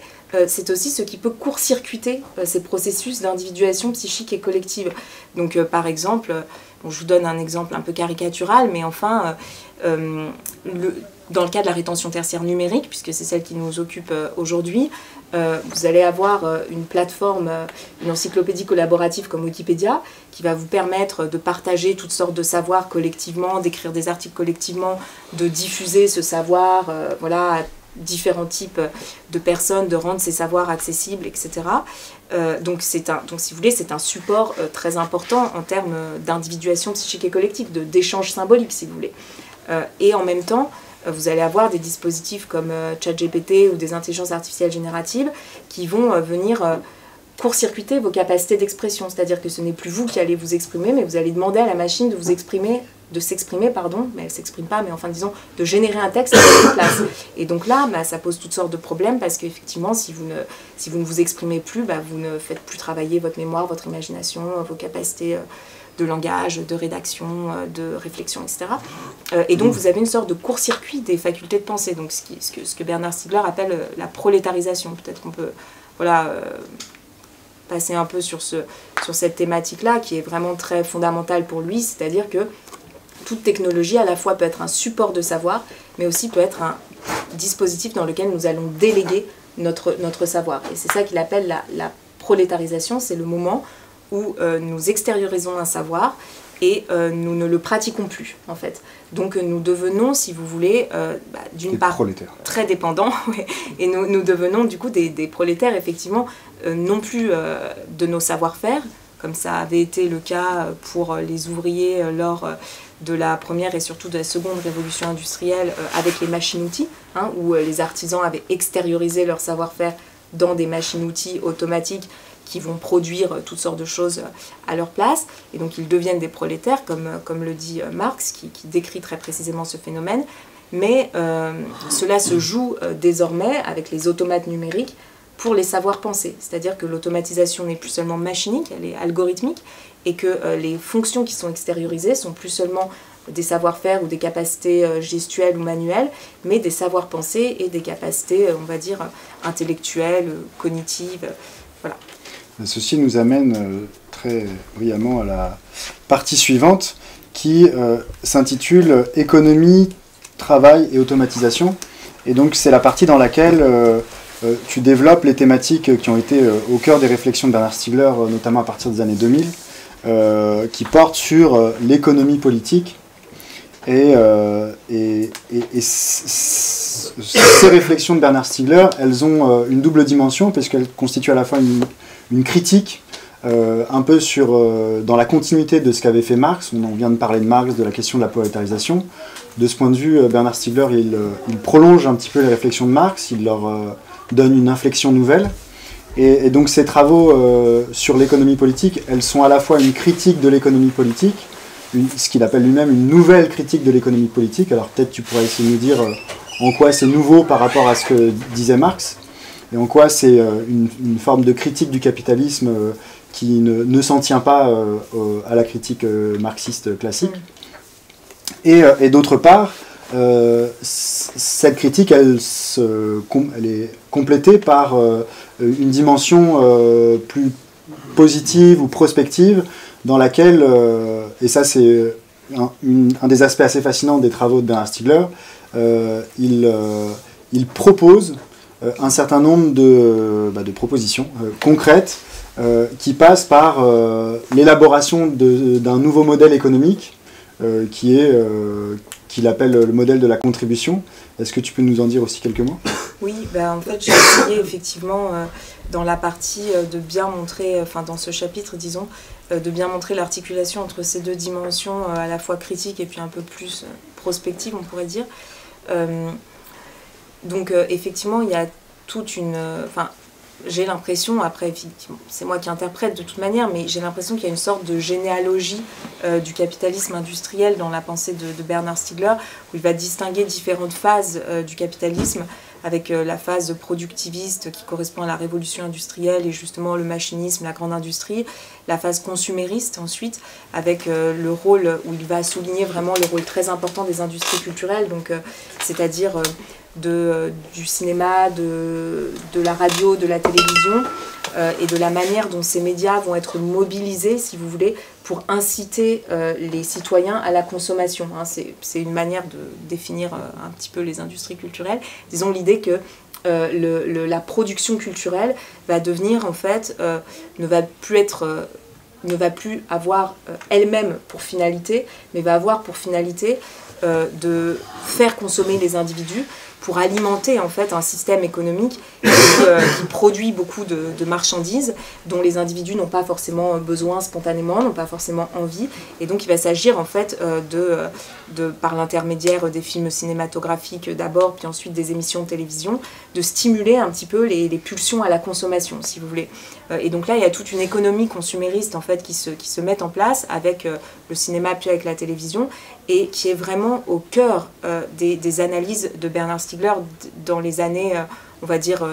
Speaker 3: c'est aussi ce qui peut court-circuiter ces processus d'individuation psychique et collective. Donc, par exemple, bon, je vous donne un exemple un peu caricatural, mais enfin, dans le cas de la rétention tertiaire numérique, puisque c'est celle qui nous occupe aujourd'hui, vous allez avoir une plateforme, une encyclopédie collaborative comme Wikipédia, qui va vous permettre de partager toutes sortes de savoirs collectivement, d'écrire des articles collectivement, de diffuser ce savoir, voilà, à différents types de personnes, de rendre ces savoirs accessibles, etc. Donc si vous voulez, c'est un support très important en termes d'individuation psychique et collective, d'échange symbolique, si vous voulez. Et en même temps, vous allez avoir des dispositifs comme ChatGPT ou des intelligences artificielles génératives qui vont venir court-circuiter vos capacités d'expression. C'est-à-dire que ce n'est plus vous qui allez vous exprimer, mais vous allez demander à la machine de s'exprimer, mais elle ne s'exprime pas, mais enfin disons, de générer un texte à votre place. Et donc là, ça pose toutes sortes de problèmes parce qu'effectivement, si vous ne vous exprimez plus, vous ne faites plus travailler votre mémoire, votre imagination, vos capacités de langage, de rédaction, de réflexion, etc. Et donc vous avez une sorte de court-circuit des facultés de pensée, donc ce que Bernard Stiegler appelle la prolétarisation. Peut-être qu'on peut passer un peu sur cette thématique-là, qui est vraiment très fondamentale pour lui, c'est-à-dire que toute technologie à la fois peut être un support de savoir, mais aussi peut être un dispositif dans lequel nous allons déléguer notre savoir. Et c'est ça qu'il appelle la prolétarisation, c'est le moment où nous extériorisons un savoir et nous ne le pratiquons plus, en fait. Donc nous devenons, si vous voulez, d'une part très dépendants, ouais, et nous devenons du coup des prolétaires, effectivement, non plus de nos savoir-faire, comme ça avait été le cas pour les ouvriers lors de la première et surtout de la seconde révolution industrielle avec les machines-outils, hein, où les artisans avaient extériorisé leur savoir-faire dans des machines-outils automatiques qui vont produire toutes sortes de choses à leur place, et donc ils deviennent des prolétaires, comme le dit Marx, qui décrit très précisément ce phénomène, mais cela se joue désormais avec les automates numériques pour les savoirs penser, c'est-à-dire que l'automatisation n'est plus seulement machinique, elle est algorithmique, et que les fonctions qui sont extériorisées sont plus seulement des savoir-faire ou des capacités gestuelles ou manuelles, mais des savoirs penser et des capacités, on va dire, intellectuelles, cognitives, voilà.
Speaker 2: Ceci nous amène très brillamment à la partie suivante qui s'intitule « Économie, travail et automatisation ». Et donc c'est la partie dans laquelle tu développes les thématiques qui ont été au cœur des réflexions de Bernard Stiegler, notamment à partir des années 2000, qui portent sur l'économie politique Ces réflexions de Bernard Stiegler, elles ont une double dimension, puisqu'elles constituent à la fois une critique, un peu dans la continuité de ce qu'avait fait Marx. On vient de parler de Marx, de la question de la prolétarisation. De ce point de vue, Bernard Stiegler, il prolonge un petit peu les réflexions de Marx, il leur donne une inflexion nouvelle. Et donc ces travaux sur l'économie politique, elles sont à la fois une critique de l'économie politique, ce qu'il appelle lui-même une nouvelle critique de l'économie politique. Alors peut-être tu pourrais essayer de nous dire en quoi c'est nouveau par rapport à ce que disait Marx, et en quoi c'est une forme de critique du capitalisme qui ne s'en tient pas à la critique marxiste classique. Et d'autre part, cette critique, elle est complétée par une dimension plus positive ou prospective, dans laquelle, et ça c'est un des aspects assez fascinants des travaux de Bernard Stiegler, il propose un certain nombre de propositions concrètes qui passent par l'élaboration d'un nouveau modèle économique qu'il appelle le modèle de la contribution. Est-ce que tu peux nous en dire aussi quelques mots?
Speaker 3: Oui, en fait j'ai essayé effectivement dans la partie de bien montrer, dans ce chapitre disons, de bien montrer l'articulation entre ces deux dimensions à la fois critique et puis un peu plus prospective on pourrait dire. Donc effectivement il y a toute une... j'ai l'impression, après effectivement, c'est moi qui interprète de toute manière, mais j'ai l'impression qu'il y a une sorte de généalogie du capitalisme industriel dans la pensée de Bernard Stiegler, où il va distinguer différentes phases du capitalisme, avec la phase productiviste qui correspond à la révolution industrielle et justement le machinisme, la grande industrie, la phase consumériste ensuite, avec le rôle où il va souligner vraiment le rôle très important des industries culturelles, donc c'est-à-dire du cinéma, de la radio, de la télévision, et de la manière dont ces médias vont être mobilisés, si vous voulez, pour inciter les citoyens à la consommation. C'est une manière de définir un petit peu les industries culturelles. Disons l'idée que la production culturelle va devenir, en fait, ne va plus avoir elle-même pour finalité, mais va avoir pour finalité de faire consommer les individus pour alimenter en fait un système économique qui produit beaucoup de marchandises dont les individus n'ont pas forcément besoin spontanément, n'ont pas forcément envie, et donc il va s'agir en fait par l'intermédiaire des films cinématographiques d'abord, puis ensuite des émissions de télévision, de stimuler un petit peu les pulsions à la consommation, si vous voulez. Et donc là, il y a toute une économie consumériste en fait qui se met en place avec le cinéma puis avec la télévision, et qui est vraiment au cœur des analyses de Bernard Stiegler dans les années, on va dire,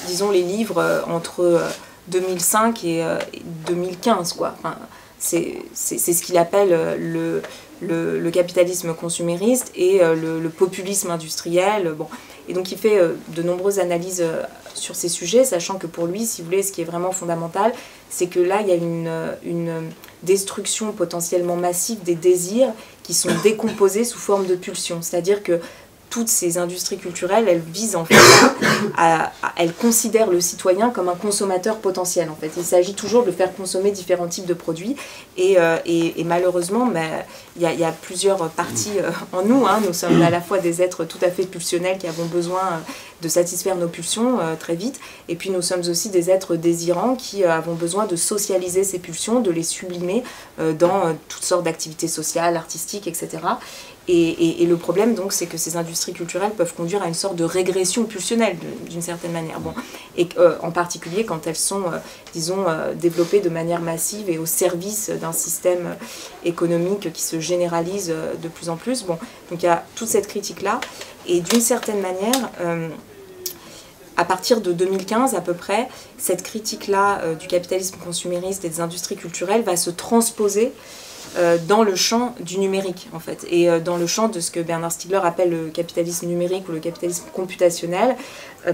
Speaker 3: disons les livres entre 2005 et 2015, quoi. Enfin, c'est ce qu'il appelle le capitalisme consumériste et le populisme industriel. Bon. Et donc il fait de nombreuses analyses sur ces sujets, sachant que pour lui, si vous voulez, ce qui est vraiment fondamental, c'est que là, il y a une destruction potentiellement massive des désirs qui sont décomposés sous forme de pulsions. C'est-à-dire que toutes ces industries culturelles, elles visent en fait elles considèrent le citoyen comme un consommateur potentiel. En fait, il s'agit toujours de faire consommer différents types de produits, et malheureusement, il y a plusieurs parties en nous. Nous sommes à la fois des êtres tout à fait pulsionnels qui avons besoin de satisfaire nos pulsions très vite, et puis nous sommes aussi des êtres désirants qui avons besoin de socialiser ces pulsions, de les sublimer dans toutes sortes d'activités sociales, artistiques, etc. Et le problème, donc, c'est que ces industries culturelles peuvent conduire à une sorte de régression pulsionnelle, d'une certaine manière. Bon. Et en particulier quand elles sont, disons, développées de manière massive et au service d'un système économique qui se généralise de plus en plus. Bon. Donc il y a toute cette critique-là. Et d'une certaine manière, à partir de 2015 à peu près, cette critique-là du capitalisme consumériste et des industries culturelles va se transposer dans le champ du numérique, en fait, et dans le champ de ce que Bernard Stiegler appelle le capitalisme numérique ou le capitalisme computationnel,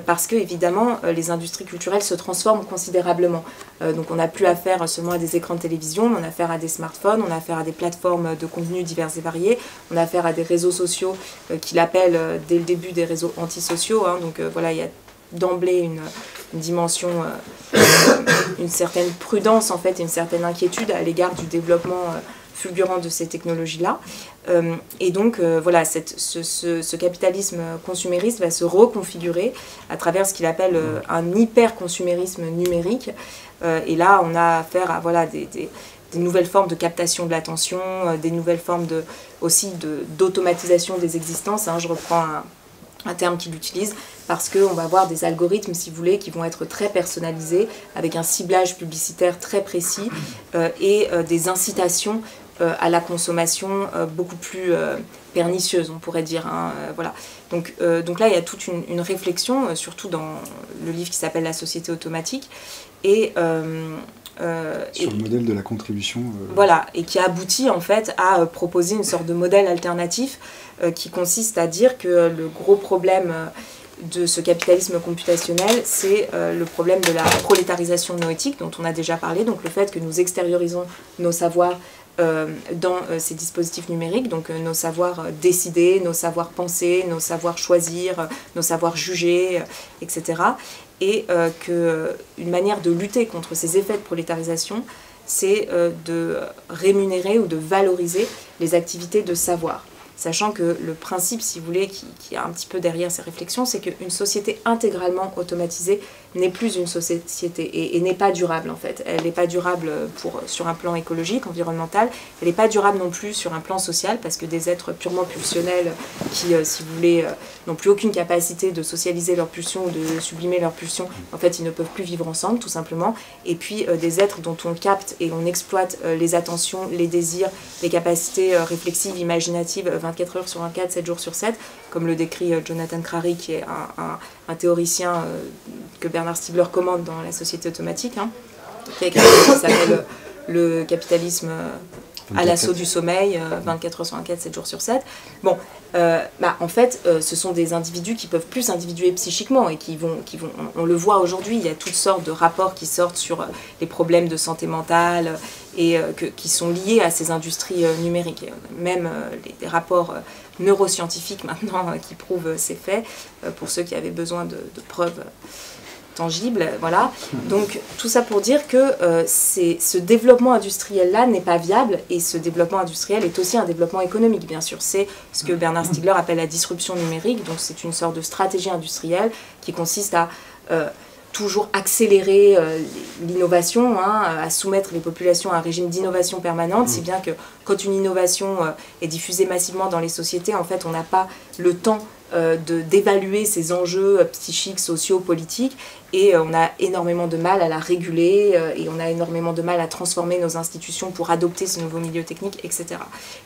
Speaker 3: parce que, évidemment, les industries culturelles se transforment considérablement. Donc on n'a plus affaire seulement à des écrans de télévision, on a affaire à des smartphones, on a affaire à des plateformes de contenus divers et variés, on a affaire à des réseaux sociaux qu'il appelle dès le début des réseaux antisociaux, donc voilà, il y a d'emblée une dimension, une certaine prudence en fait, et une certaine inquiétude à l'égard du développement fulgurant de ces technologies-là. Et donc, voilà, ce capitalisme consumériste va se reconfigurer à travers ce qu'il appelle un hyper-consumérisme numérique. Et là, on a affaire à voilà, des nouvelles formes de captation de l'attention, des nouvelles formes aussi d'automatisation des existences. Hein, je reprends un terme qu'il utilise, parce qu'on va avoir des algorithmes, si vous voulez, qui vont être très personnalisés, avec un ciblage publicitaire très précis et des incitations à la consommation beaucoup plus pernicieuses, on pourrait dire. Hein, voilà. Donc là, il y a toute une réflexion, surtout dans le livre qui s'appelle « La société automatique ».
Speaker 2: Sur le modèle de la contribution.
Speaker 3: Voilà, et qui aboutit en fait à proposer une sorte de modèle alternatif qui consiste à dire que le gros problème de ce capitalisme computationnel, c'est le problème de la prolétarisation noétique dont on a déjà parlé, donc le fait que nous extériorisons nos savoirs dans ces dispositifs numériques, donc nos savoirs décider, nos savoirs penser, nos savoirs choisir, nos savoirs juger, etc. Et qu'une manière de lutter contre ces effets de prolétarisation, c'est de rémunérer ou de valoriser les activités de savoir. Sachant que le principe, si vous voulez, qui est un petit peu derrière ces réflexions, c'est qu'une société intégralement automatisée n'est plus une société et n'est pas durable en fait. Elle n'est pas durable sur un plan écologique, environnemental, elle n'est pas durable non plus sur un plan social, parce que des êtres purement pulsionnels qui, si vous voulez, n'ont plus aucune capacité de socialiser leurs pulsions ou de sublimer leurs pulsions, en fait ils ne peuvent plus vivre ensemble tout simplement. Et puis des êtres dont on capte et on exploite les attentions, les désirs, les capacités réflexives, imaginatives, 24 heures sur 24, 7 jours sur 7, comme le décrit Jonathan Crary, qui est un théoricien que Bernard Stiegler commande dans La société automatique, hein, qui a écrit un livre qui s'appelle Le capitalisme à l'assaut du sommeil, 24 heures sur 24, 7 jours sur 7. Bon, en fait, ce sont des individus qui peuvent plus s'individuer psychiquement et qui vont, on le voit aujourd'hui, il y a toutes sortes de rapports qui sortent sur les problèmes de santé mentale et qui sont liés à ces industries numériques. Même des rapports neuroscientifiques maintenant qui prouvent ces faits, pour ceux qui avaient besoin de preuves tangible, voilà. Donc tout ça pour dire que ce développement industriel-là n'est pas viable, et ce développement industriel est aussi un développement économique, bien sûr. C'est ce que Bernard Stiegler appelle la disruption numérique, donc c'est une sorte de stratégie industrielle qui consiste à toujours accélérer l'innovation, hein, à soumettre les populations à un régime d'innovation permanente, si bien que quand une innovation est diffusée massivement dans les sociétés, en fait on n'a pas le temps d'évaluer ces enjeux psychiques, sociaux, politiques, et on a énormément de mal à la réguler, et on a énormément de mal à transformer nos institutions pour adopter ce nouveau milieu technique, etc.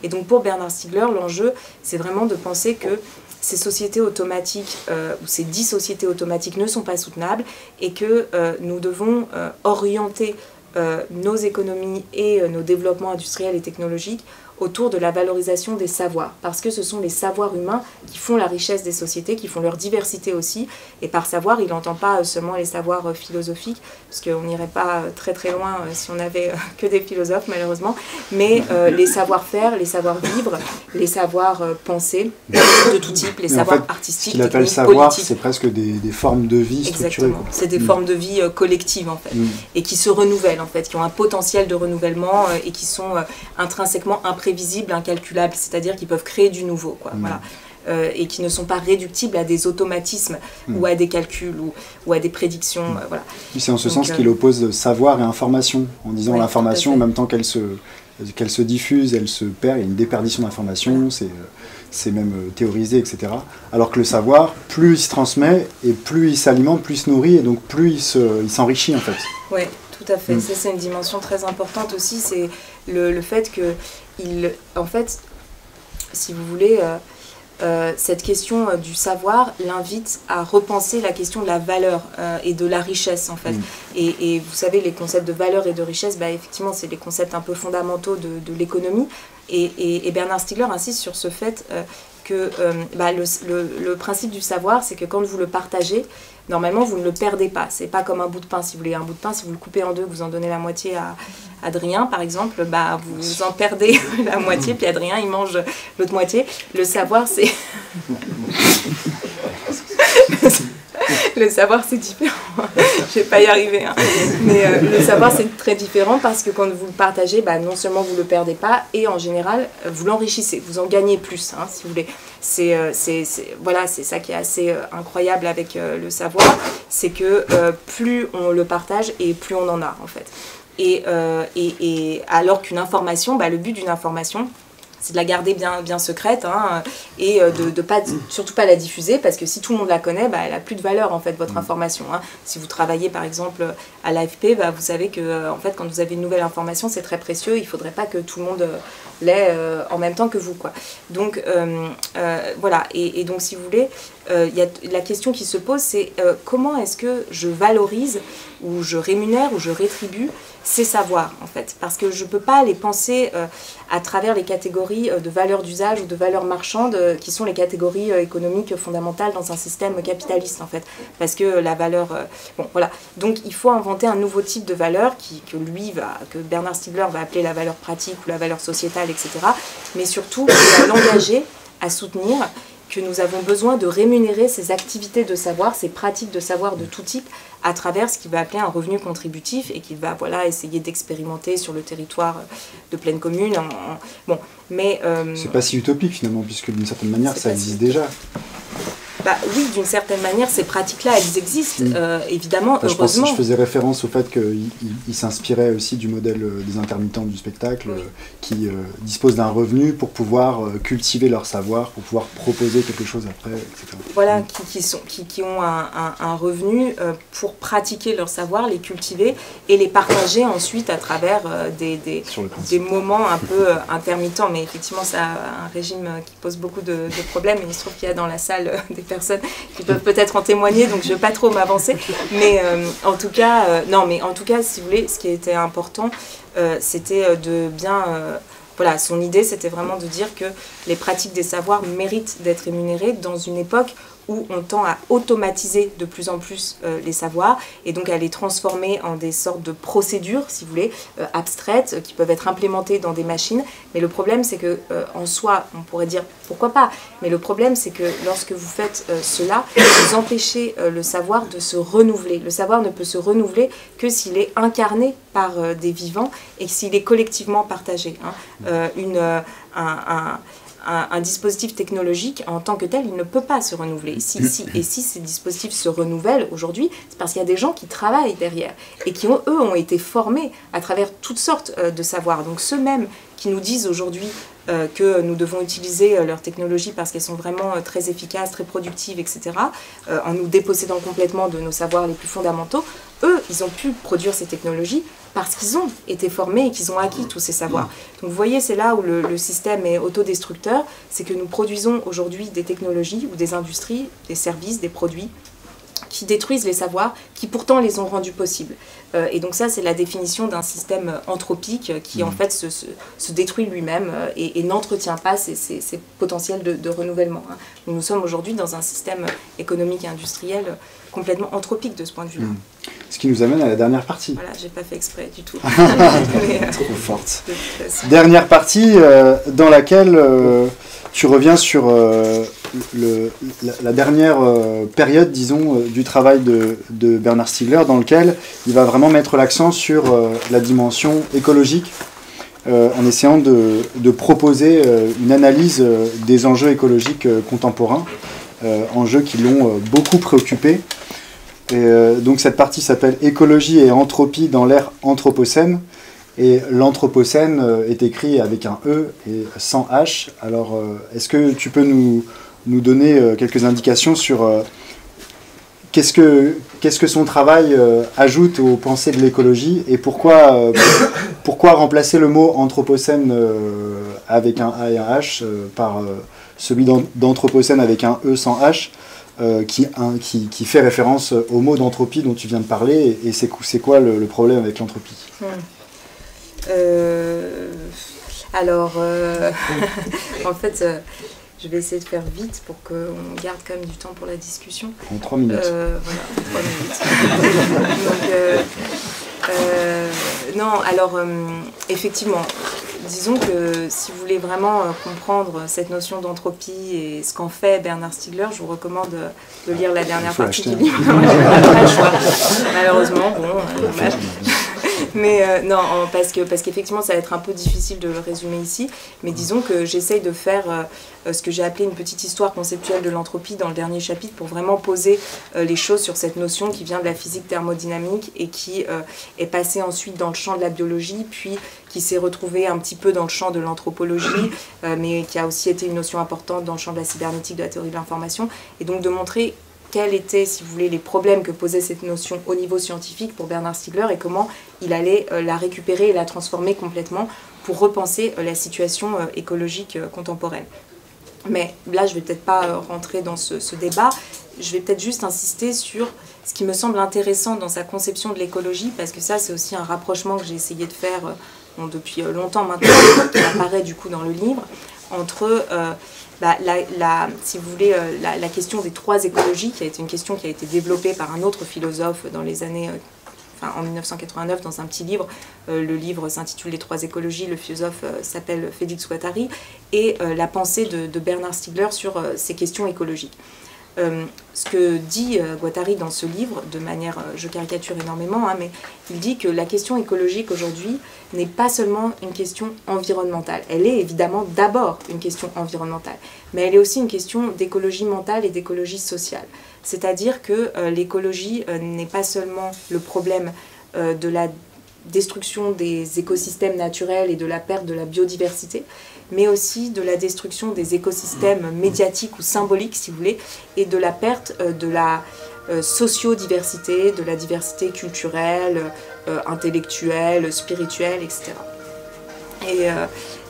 Speaker 3: Et donc pour Bernard Stiegler, l'enjeu, c'est vraiment de penser que ces sociétés automatiques, ou ces 10 sociétés automatiques ne sont pas soutenables, et que nous devons orienter nos économies et nos développements industriels et technologiques autour de la valorisation des savoirs, parce que ce sont les savoirs humains qui font la richesse des sociétés, qui font leur diversité aussi, et par savoir, il n'entend pas seulement les savoirs philosophiques, parce qu'on n'irait pas très très loin si on n'avait que des philosophes malheureusement, mais les savoir-faire, les savoir-vivre, les savoir-penser, de tout type, les savoirs artistiques,
Speaker 2: techniques, politiques. Ce qu'il appelle savoir, c'est presque des formes de vie structurées.
Speaker 3: Exactement, c'est des formes de vie collectives en fait, et qui se renouvellent en fait, qui ont un potentiel de renouvellement et qui sont intrinsèquement imprévisibles, incalculables, c'est-à-dire qu'ils peuvent créer du nouveau, quoi, voilà. Et qui ne sont pas réductibles à des automatismes ou à des calculs ou à des prédictions. Voilà.
Speaker 2: C'est en ce sens qu'il oppose savoir et information, en disant l'information, en même temps qu'elle se diffuse, elle se perd, il y a une déperdition d'information, c'est même théorisé, etc. Alors que le savoir, plus il se transmet, et plus il s'alimente, plus il se nourrit, et donc plus il s'enrichit en fait.
Speaker 3: Oui, tout à fait. Ça, c'est une dimension très importante aussi, c'est le fait que, en fait, si vous voulez, cette question du savoir l'invite à repenser la question de la valeur et de la richesse en fait. Et vous savez, les concepts de valeur et de richesse, effectivement, c'est les concepts un peu fondamentaux de l'économie. Et Bernard Stiegler insiste sur ce fait que le principe du savoir, c'est que quand vous le partagez, normalement, vous ne le perdez pas. C'est pas comme un bout de pain, si vous voulez. Un bout de pain, si vous le coupez en deux, vous en donnez la moitié à Adrien, par exemple, vous en perdez la moitié, puis Adrien, il mange l'autre moitié. Le savoir, c'est... Le savoir, c'est différent. Je vais pas y arriver. Hein. Mais le savoir, c'est très différent parce que quand vous le partagez, bah, non seulement vous le perdez pas, et en général, vous l'enrichissez, vous en gagnez plus, hein, si vous voulez. Voilà, c'est ça qui est assez incroyable avec le savoir, c'est que plus on le partage et plus on en a, en fait. Et alors qu'une information, bah, le but d'une information, c'est de la garder bien secrète, hein, et de pas, surtout pas la diffuser, parce que si tout le monde la connaît, bah, elle n'a plus de valeur, en fait, votre information. Hein. Si vous travaillez, par exemple, à l'AFP, bah, vous savez que, en fait, quand vous avez une nouvelle information, c'est très précieux, il ne faudrait pas que tout le monde l'ait en même temps que vous, quoi. Donc, voilà, et donc, si vous voulez, y a la question qui se pose, c'est comment est-ce que je valorise, ou je rémunère, ou je rétribue ces savoirs, en fait, parce que je ne peux pas les penser à travers les catégories de valeurs d'usage ou de valeurs marchandes qui sont les catégories économiques fondamentales dans un système capitaliste, en fait, parce que la valeur... bon, voilà. Donc, il faut inventer un nouveau type de valeur que Bernard Stiegler va appeler la valeur pratique ou la valeur sociétale, etc., mais surtout, il va l'engager à soutenir que nous avons besoin de rémunérer ces activités de savoir, ces pratiques de savoir de tout type, à travers ce qu'il va appeler un revenu contributif et qu'il va essayer d'expérimenter sur le territoire de pleine commune. Bon, mais
Speaker 2: c'est pas si utopique finalement, puisque d'une certaine manière ça existe déjà.
Speaker 3: Bah, oui, d'une certaine manière, ces pratiques-là, elles existent, évidemment, enfin, heureusement.
Speaker 2: Je faisais référence au fait qu'il s'inspirait aussi du modèle des intermittents du spectacle, oui, qui disposent d'un revenu pour pouvoir cultiver leur savoir, pour pouvoir proposer quelque chose après, etc.
Speaker 3: Voilà, qui ont un revenu pour pratiquer leur savoir, les cultiver et les partager ensuite à travers des moments un peu intermittents. Mais effectivement, c'est un régime qui pose beaucoup de problèmes. Et il se trouve qu'il y a dans la salle des personnes qui peuvent peut-être en témoigner, donc je ne vais pas trop m'avancer. Mais en tout cas, si vous voulez, ce qui était important, c'était de bien... voilà, son idée, c'était vraiment de dire que les pratiques des savoirs méritent d'être rémunérées dans une époque où on tend à automatiser de plus en plus les savoirs et donc à les transformer en des sortes de procédures, si vous voulez, abstraites, qui peuvent être implémentées dans des machines. Mais le problème, c'est que en soi, on pourrait dire pourquoi pas, mais le problème, c'est que lorsque vous faites cela, vous empêchez le savoir de se renouveler. Le savoir ne peut se renouveler que s'il est incarné par des vivants et s'il est collectivement partagé. Hein. Un dispositif technologique, en tant que tel, il ne peut pas se renouveler. Et si ces dispositifs se renouvellent aujourd'hui, c'est parce qu'il y a des gens qui travaillent derrière et qui, eux, ont été formés à travers toutes sortes de savoirs. Donc ceux-mêmes qui nous disent aujourd'hui que nous devons utiliser leurs technologies parce qu'elles sont vraiment très efficaces, très productives, etc., en nous dépossédant complètement de nos savoirs les plus fondamentaux, eux, ils ont pu produire ces technologies parce qu'ils ont été formés et qu'ils ont acquis tous ces savoirs. Donc vous voyez, c'est là où le système est autodestructeur, c'est que nous produisons aujourd'hui des technologies ou des industries, des services, des produits qui détruisent les savoirs, qui pourtant les ont rendus possibles. Et donc ça, c'est la définition d'un système anthropique qui en fait se détruit lui-même et n'entretient pas ses potentiels de renouvellement. Hein. Nous sommes aujourd'hui dans un système économique et industriel complètement anthropique de ce point de vue-là.
Speaker 2: Ce qui nous amène à la dernière partie.
Speaker 3: Voilà, j'ai pas fait exprès du tout.
Speaker 2: Trop forte. Dernière partie dans laquelle tu reviens sur la dernière période, disons, du travail de Bernard Stiegler, dans lequel il va vraiment mettre l'accent sur la dimension écologique, en essayant de proposer une analyse des enjeux écologiques contemporains, enjeux qui l'ont beaucoup préoccupé. Et donc cette partie s'appelle « Écologie et entropie dans l'ère anthropocène ». Et l'anthropocène est écrit avec un E et sans H. Alors, est-ce que tu peux nous donner quelques indications sur qu'est-ce que son travail ajoute aux pensées de l'écologie et pourquoi remplacer le mot anthropocène avec un A et un H par celui d'anthropocène avec un E sans H qui fait référence au mot d'entropie dont tu viens de parler, et c'est quoi le problème avec l'entropie?
Speaker 3: Alors, en fait, je vais essayer de faire vite pour qu'on garde quand même du temps pour la discussion.
Speaker 2: En 3 minutes.
Speaker 3: Voilà, en 3 minutes. Donc, non, alors, effectivement, disons que si vous voulez vraiment comprendre cette notion d'entropie et ce qu'en fait Bernard Stiegler, je vous recommande de lire la dernière partie du livre. Pas le choix. Malheureusement, bon, dommage. Mais non, parce qu'effectivement, ça va être un peu difficile de le résumer ici. Mais disons que j'essaye de faire ce que j'ai appelé une petite histoire conceptuelle de l'entropie dans le dernier chapitre pour vraiment poser les choses sur cette notion qui vient de la physique thermodynamique et qui est passée ensuite dans le champ de la biologie, puis qui s'est retrouvée un petit peu dans le champ de l'anthropologie, mais qui a aussi été une notion importante dans le champ de la cybernétique, de la théorie de l'information. Et donc de montrer quels étaient, si vous voulez, les problèmes que posait cette notion au niveau scientifique pour Bernard Stiegler et comment il allait la récupérer et la transformer complètement pour repenser la situation écologique contemporaine. Mais là, je ne vais peut-être pas rentrer dans ce débat, je vais peut-être juste insister sur ce qui me semble intéressant dans sa conception de l'écologie, parce que ça, c'est aussi un rapprochement que j'ai essayé de faire depuis longtemps maintenant, qui apparaît du coup dans le livre, entre... si vous voulez, la question des trois écologies, qui a été une question qui a été développée par un autre philosophe dans les années, en 1989, dans un petit livre. Le livre s'intitule Les trois écologies, le philosophe s'appelle Félix Guattari, et la pensée de Bernard Stiegler sur ces questions écologiques. Ce que dit Guattari dans ce livre, de manière, je caricature énormément, mais il dit que la question écologique aujourd'hui n'est pas seulement une question environnementale. Elle est évidemment d'abord une question environnementale, mais elle est aussi une question d'écologie mentale et d'écologie sociale. C'est-à-dire que l'écologie n'est pas seulement le problème de la destruction des écosystèmes naturels et de la perte de la biodiversité, mais aussi de la destruction des écosystèmes médiatiques ou symboliques, si vous voulez, et de la perte de la sociodiversité, de la diversité culturelle, intellectuelle, spirituelle, etc. Et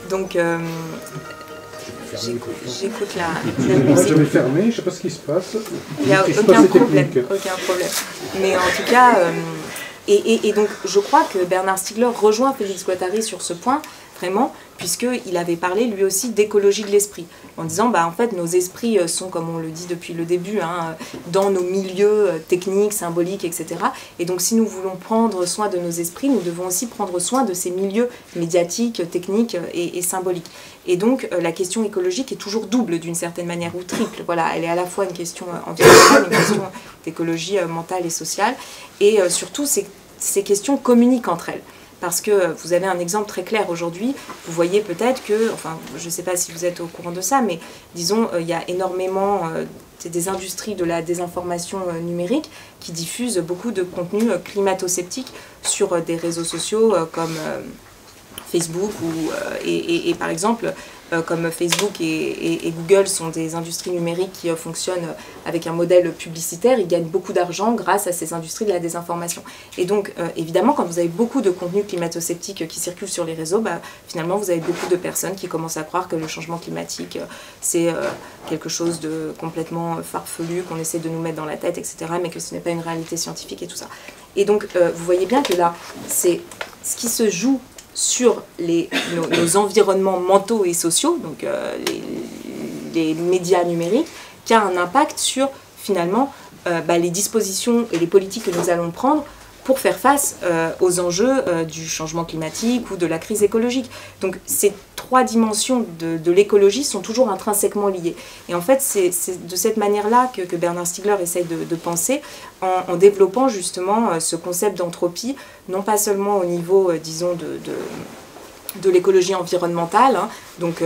Speaker 3: donc, j'écoute la musique.
Speaker 4: Je vais fermer, je ne sais pas ce qui se passe.
Speaker 3: Il n'y a aucun problème. Mais en tout cas, et donc je crois que Bernard Stiegler rejoint Félix Guattari sur ce point, vraiment, puisqu'il avait parlé lui aussi d'écologie de l'esprit, en disant en fait nos esprits sont, comme on le dit depuis le début, dans nos milieux techniques, symboliques, etc. Et donc si nous voulons prendre soin de nos esprits, nous devons aussi prendre soin de ces milieux médiatiques, techniques et symboliques. Et donc la question écologique est toujours double d'une certaine manière, ou triple. Voilà, elle est à la fois une question environnementale, une question d'écologie mentale et sociale, et surtout ces questions communiquent entre elles. Parce que vous avez un exemple très clair aujourd'hui, vous voyez peut-être que, enfin je ne sais pas si vous êtes au courant de ça, mais disons il y a énormément des industries de la désinformation numérique qui diffusent beaucoup de contenus climato-sceptiques sur des réseaux sociaux comme Facebook et par exemple comme Facebook et Google sont des industries numériques qui fonctionnent avec un modèle publicitaire, ils gagnent beaucoup d'argent grâce à ces industries de la désinformation. Et donc, évidemment, quand vous avez beaucoup de contenus climato-sceptiques qui circulent sur les réseaux, finalement, vous avez beaucoup de personnes qui commencent à croire que le changement climatique, c'est quelque chose de complètement farfelu, qu'on essaie de nous mettre dans la tête, etc., mais que ce n'est pas une réalité scientifique et tout ça. Et donc, vous voyez bien que là, c'est ce qui se joue sur nos environnements mentaux et sociaux, donc les médias numériques, qui a un impact sur finalement les dispositions et les politiques que nous allons prendre pour faire face aux enjeux du changement climatique ou de la crise écologique. Donc ces trois dimensions de l'écologie sont toujours intrinsèquement liées. Et en fait, c'est de cette manière-là que Bernard Stiegler essaye de penser, en développant justement ce concept d'entropie, non pas seulement au niveau, disons, de l'écologie environnementale, donc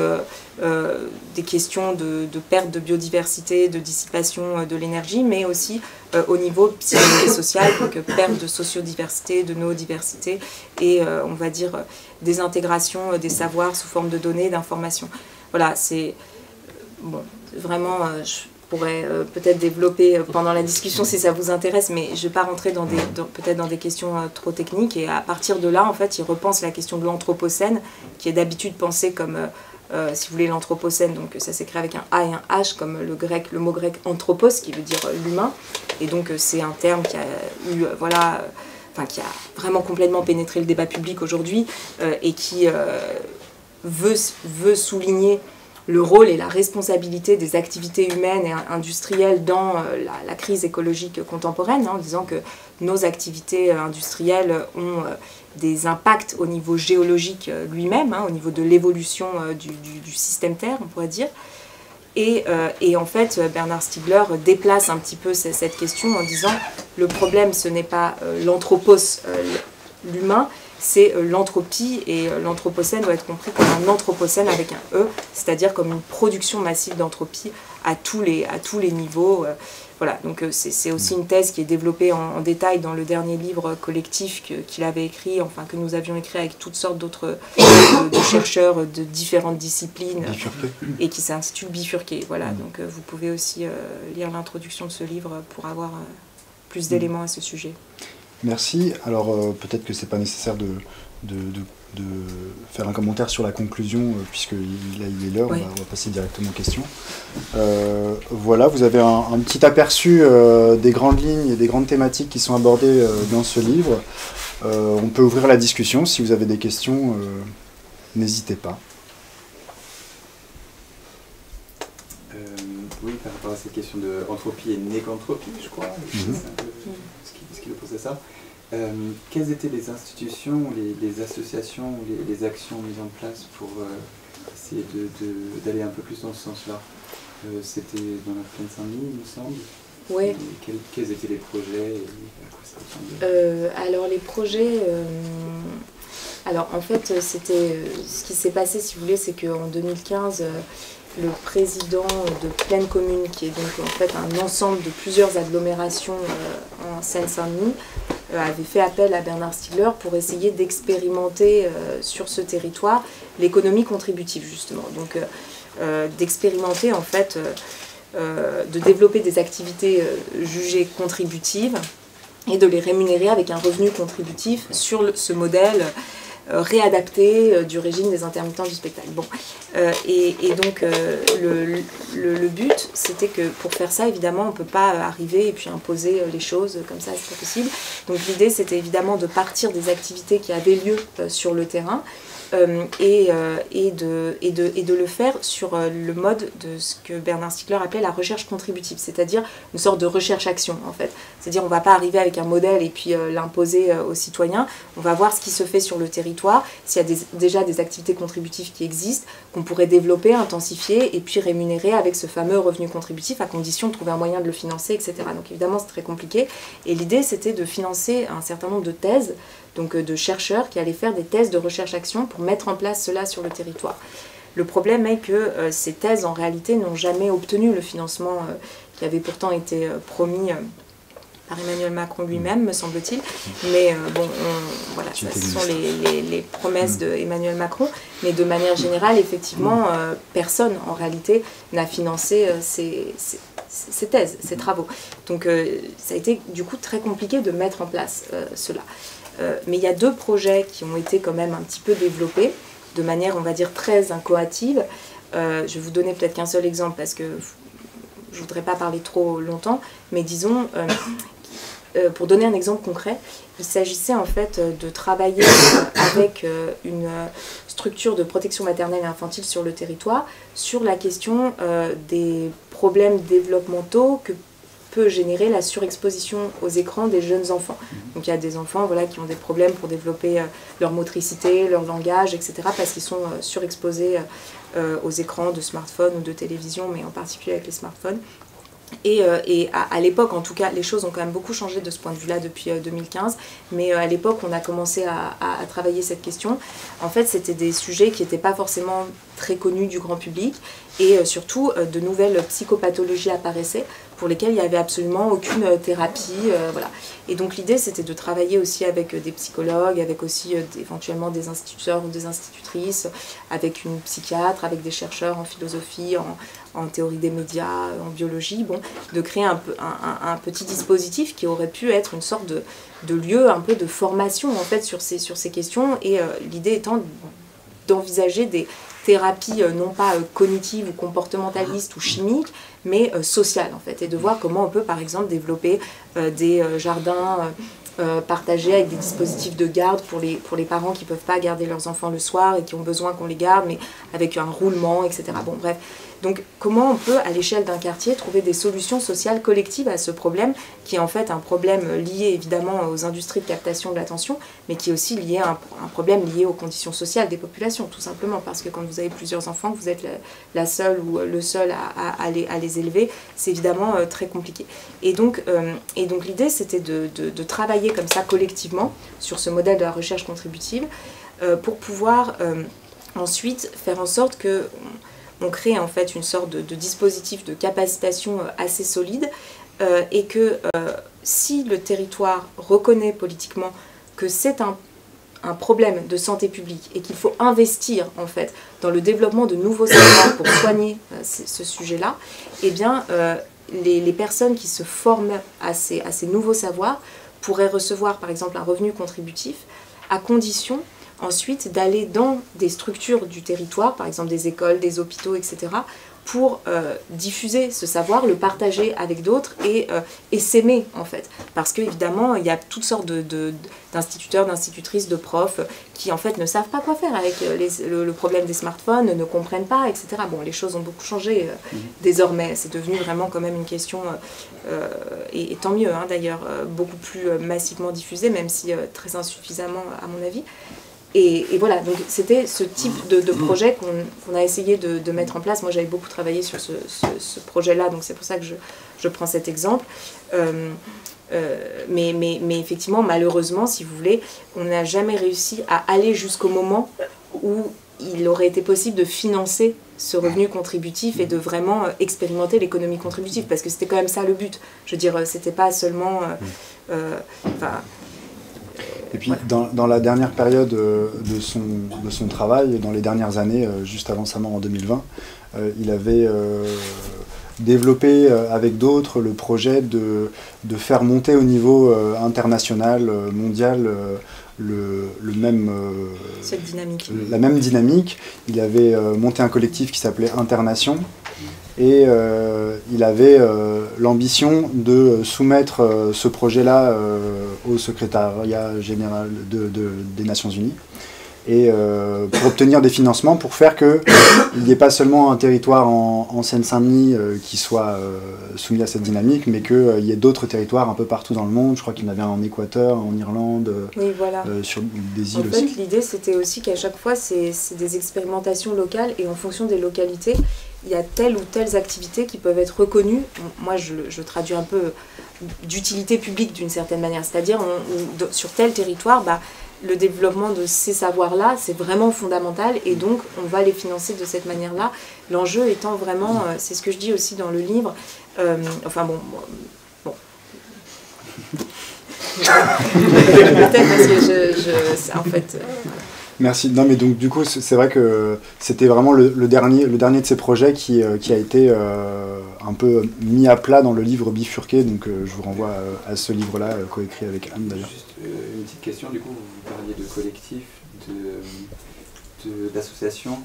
Speaker 3: des questions de perte de biodiversité, de dissipation de l'énergie, mais aussi au niveau psychologique et social, donc perte de sociodiversité, de noodiversité et on va dire désintégration des savoirs sous forme de données, d'informations. Voilà, c'est bon, vraiment je pourrais peut-être développer pendant la discussion si ça vous intéresse, mais je ne vais pas rentrer peut-être dans des questions trop techniques. Et à partir de là, en fait, il repense la question de l'anthropocène, qui est d'habitude pensée comme, si vous voulez, l'anthropocène, donc ça s'écrit avec un A et un H, comme le mot grec anthropos, qui veut dire l'humain. Et donc c'est un terme qui a eu, qui a vraiment complètement pénétré le débat public aujourd'hui et qui veut souligner le rôle et la responsabilité des activités humaines et industrielles dans la crise écologique contemporaine, en disant que nos activités industrielles ont des impacts au niveau géologique lui-même, hein, au niveau de l'évolution du système Terre, on pourrait dire. Et en fait, Bernard Stiegler déplace un petit peu cette question en disant le problème, ce n'est pas l'anthropos, l'humain, c'est l'entropie, et l'anthropocène doit être compris comme un anthropocène avec un E, c'est-à-dire comme une production massive d'entropie à tous les niveaux. Voilà, donc c'est aussi une thèse qui est développée en détail dans le dernier livre collectif qu'il avait écrit, enfin que nous avions écrit avec toutes sortes d'autres de chercheurs de différentes disciplines, et qui s'intitule Bifurqué. Voilà, donc vous pouvez aussi lire l'introduction de ce livre pour avoir plus d'éléments à ce sujet.
Speaker 2: Merci. Alors peut-être que c'est pas nécessaire de faire un commentaire sur la conclusion, puisqu'il est l'heure, oui. On va passer directement aux questions. Voilà, vous avez un petit aperçu des grandes lignes et des grandes thématiques qui sont abordées dans ce livre. On peut ouvrir la discussion. Si vous avez des questions, n'hésitez pas.
Speaker 5: Oui, par rapport à cette question de entropie et négantropie, je crois, c'est un peu ce qui oppose à ça. Quelles étaient les institutions, les associations, les actions mises en place pour essayer d'aller un peu plus dans ce sens-là? C'était dans la plaine Saint-Denis, il me semble.
Speaker 3: Oui.
Speaker 5: Quels étaient les projets et à quoi ça ressemblait?
Speaker 3: Alors les projets... alors en fait, c'était ce qui s'est passé, si vous voulez, c'est qu'en 2015... le président de Plaine Commune, qui est donc en fait un ensemble de plusieurs agglomérations en Seine-Saint-Denis, avait fait appel à Bernard Stiegler pour essayer d'expérimenter sur ce territoire l'économie contributive, justement. Donc d'expérimenter en fait, de développer des activités jugées contributives et de les rémunérer avec un revenu contributif sur ce modèle réadapté du régime des intermittents du spectacle. Bon. Et donc le but, c'était que pour faire ça, évidemment, on ne peut pas arriver et puis imposer les choses comme ça, c'est pas possible. Donc l'idée, c'était évidemment de partir des activités qui avaient lieu sur le terrain, et de le faire sur le mode de ce que Bernard Stiegler appelait la recherche contributive, c'est-à-dire une sorte de recherche-action en fait. C'est-à-dire on ne va pas arriver avec un modèle et puis l'imposer aux citoyens, on va voir ce qui se fait sur le territoire, s'il y a déjà des activités contributives qui existent, qu'on pourrait développer, intensifier et puis rémunérer avec ce fameux revenu contributif à condition de trouver un moyen de le financer, etc. Donc évidemment c'est très compliqué, et l'idée c'était de financer un certain nombre de thèses, donc de chercheurs qui allaient faire des thèses de recherche-action pour mettre en place cela sur le territoire. Le problème est que ces thèses, en réalité, n'ont jamais obtenu le financement qui avait pourtant été promis par Emmanuel Macron lui-même, me semble-t-il. Mais bon, voilà, ce sont les promesses d'Emmanuel Macron. Mais de manière générale, effectivement, personne, en réalité, n'a financé ces thèses, ces travaux. Donc ça a été, du coup, très compliqué de mettre en place cela. Mais il y a deux projets qui ont été quand même un petit peu développés de manière, on va dire, très incoative. Je vais vous donner peut-être qu'un seul exemple parce que je ne voudrais pas parler trop longtemps, mais disons, pour donner un exemple concret, il s'agissait en fait de travailler avec une structure de protection maternelle et infantile sur le territoire sur la question des problèmes développementaux que peut générer la surexposition aux écrans des jeunes enfants. Donc il y a des enfants voilà, qui ont des problèmes pour développer leur motricité, leur langage, etc. parce qu'ils sont surexposés aux écrans de smartphones ou de télévision, mais en particulier avec les smartphones. Et à l'époque, en tout cas, les choses ont quand même beaucoup changé de ce point de vue-là depuis 2015, mais à l'époque, on a commencé à travailler cette question. En fait, c'était des sujets qui n'étaient pas forcément très connus du grand public, et surtout, de nouvelles psychopathologies apparaissaient pour lesquelles il n'y avait absolument aucune thérapie. Voilà. Et donc l'idée, c'était de travailler aussi avec des psychologues, avec aussi éventuellement des instituteurs ou des institutrices, avec une psychiatre, avec des chercheurs en philosophie, en théorie des médias, en biologie, bon, de créer un petit dispositif qui aurait pu être une sorte de lieu un peu de formation en fait sur ces questions, et l'idée étant d'envisager des thérapies non pas cognitives ou comportementalistes ou chimiques, mais sociales en fait, et de voir comment on peut par exemple développer des jardins partagés avec des dispositifs de garde pour les parents qui ne peuvent pas garder leurs enfants le soir et qui ont besoin qu'on les garde, mais avec un roulement, etc. Bon, bref. Donc, comment on peut, à l'échelle d'un quartier, trouver des solutions sociales collectives à ce problème, qui est en fait un problème lié évidemment aux industries de captation de l'attention, mais qui est aussi lié à un problème lié aux conditions sociales des populations, tout simplement, parce que quand vous avez plusieurs enfants, que vous êtes la seule ou le seul à les élever, c'est évidemment très compliqué. Et donc l'idée, c'était de travailler comme ça collectivement sur ce modèle de la recherche contributive pour pouvoir ensuite faire en sorte que on crée en fait une sorte de dispositif de capacitation assez solide et que si le territoire reconnaît politiquement que c'est un problème de santé publique et qu'il faut investir en fait dans le développement de nouveaux savoirs pour soigner ce sujet-là, eh bien les personnes qui se forment à ces nouveaux savoirs pourraient recevoir par exemple un revenu contributif à condition ensuite d'aller dans des structures du territoire, par exemple des écoles, des hôpitaux, etc., pour diffuser ce savoir, le partager avec d'autres et s'aimer en fait. Parce qu'évidemment, il y a toutes sortes d'instituteurs, d'institutrices, de profs qui en fait ne savent pas quoi faire avec le problème des smartphones, ne comprennent pas, etc. Bon, les choses ont beaucoup changé désormais, c'est devenu vraiment quand même une question, et tant mieux hein, d'ailleurs, beaucoup plus massivement diffusée, même si très insuffisamment à mon avis. Et voilà, donc c'était ce type de projet qu'on a essayé de mettre en place. Moi, j'avais beaucoup travaillé sur ce projet-là, donc c'est pour ça que je prends cet exemple. Mais effectivement, malheureusement, si vous voulez, on n'a jamais réussi à aller jusqu'au moment où il aurait été possible de financer ce revenu contributif et de vraiment expérimenter l'économie contributive, parce que c'était quand même ça le but. Je veux dire, c'était pas seulement...
Speaker 2: Et puis dans la dernière période de son travail, dans les dernières années, juste avant sa mort en 2020, il avait développé avec d'autres le projet de faire monter au niveau international, mondial, la même dynamique. Il avait monté un collectif qui s'appelait Internation. Et il avait l'ambition de soumettre ce projet-là au secrétariat général des Nations Unies et pour obtenir des financements pour faire qu'il n'y ait pas seulement un territoire en Seine-Saint-Denis qui soit soumis à cette dynamique, mais qu'il y ait d'autres territoires un peu partout dans le monde. Je crois qu'il y en avait un en Équateur, en Irlande,
Speaker 3: oui, voilà.
Speaker 2: sur des îles
Speaker 3: aussi. En fait, l'idée, c'était aussi qu'à chaque fois, c'est des expérimentations locales et en fonction des localités, il y a telle ou telles activités qui peuvent être reconnues. Moi, je traduis un peu d'utilité publique d'une certaine manière. C'est-à-dire, sur tel territoire, le développement de ces savoirs-là, c'est vraiment fondamental et donc on va les financer de cette manière-là. L'enjeu étant vraiment, c'est ce que je dis aussi dans le livre, bon. Peut-être parce que en fait...
Speaker 2: Merci. Non, mais donc du coup, c'est vrai que c'était vraiment le dernier de ces projets qui a été un peu mis à plat dans le livre Bifurqué. Donc je vous renvoie à ce livre-là, coécrit avec Anne d'ailleurs.
Speaker 5: Juste une petite question, du coup, vous parliez de collectif, d'associations.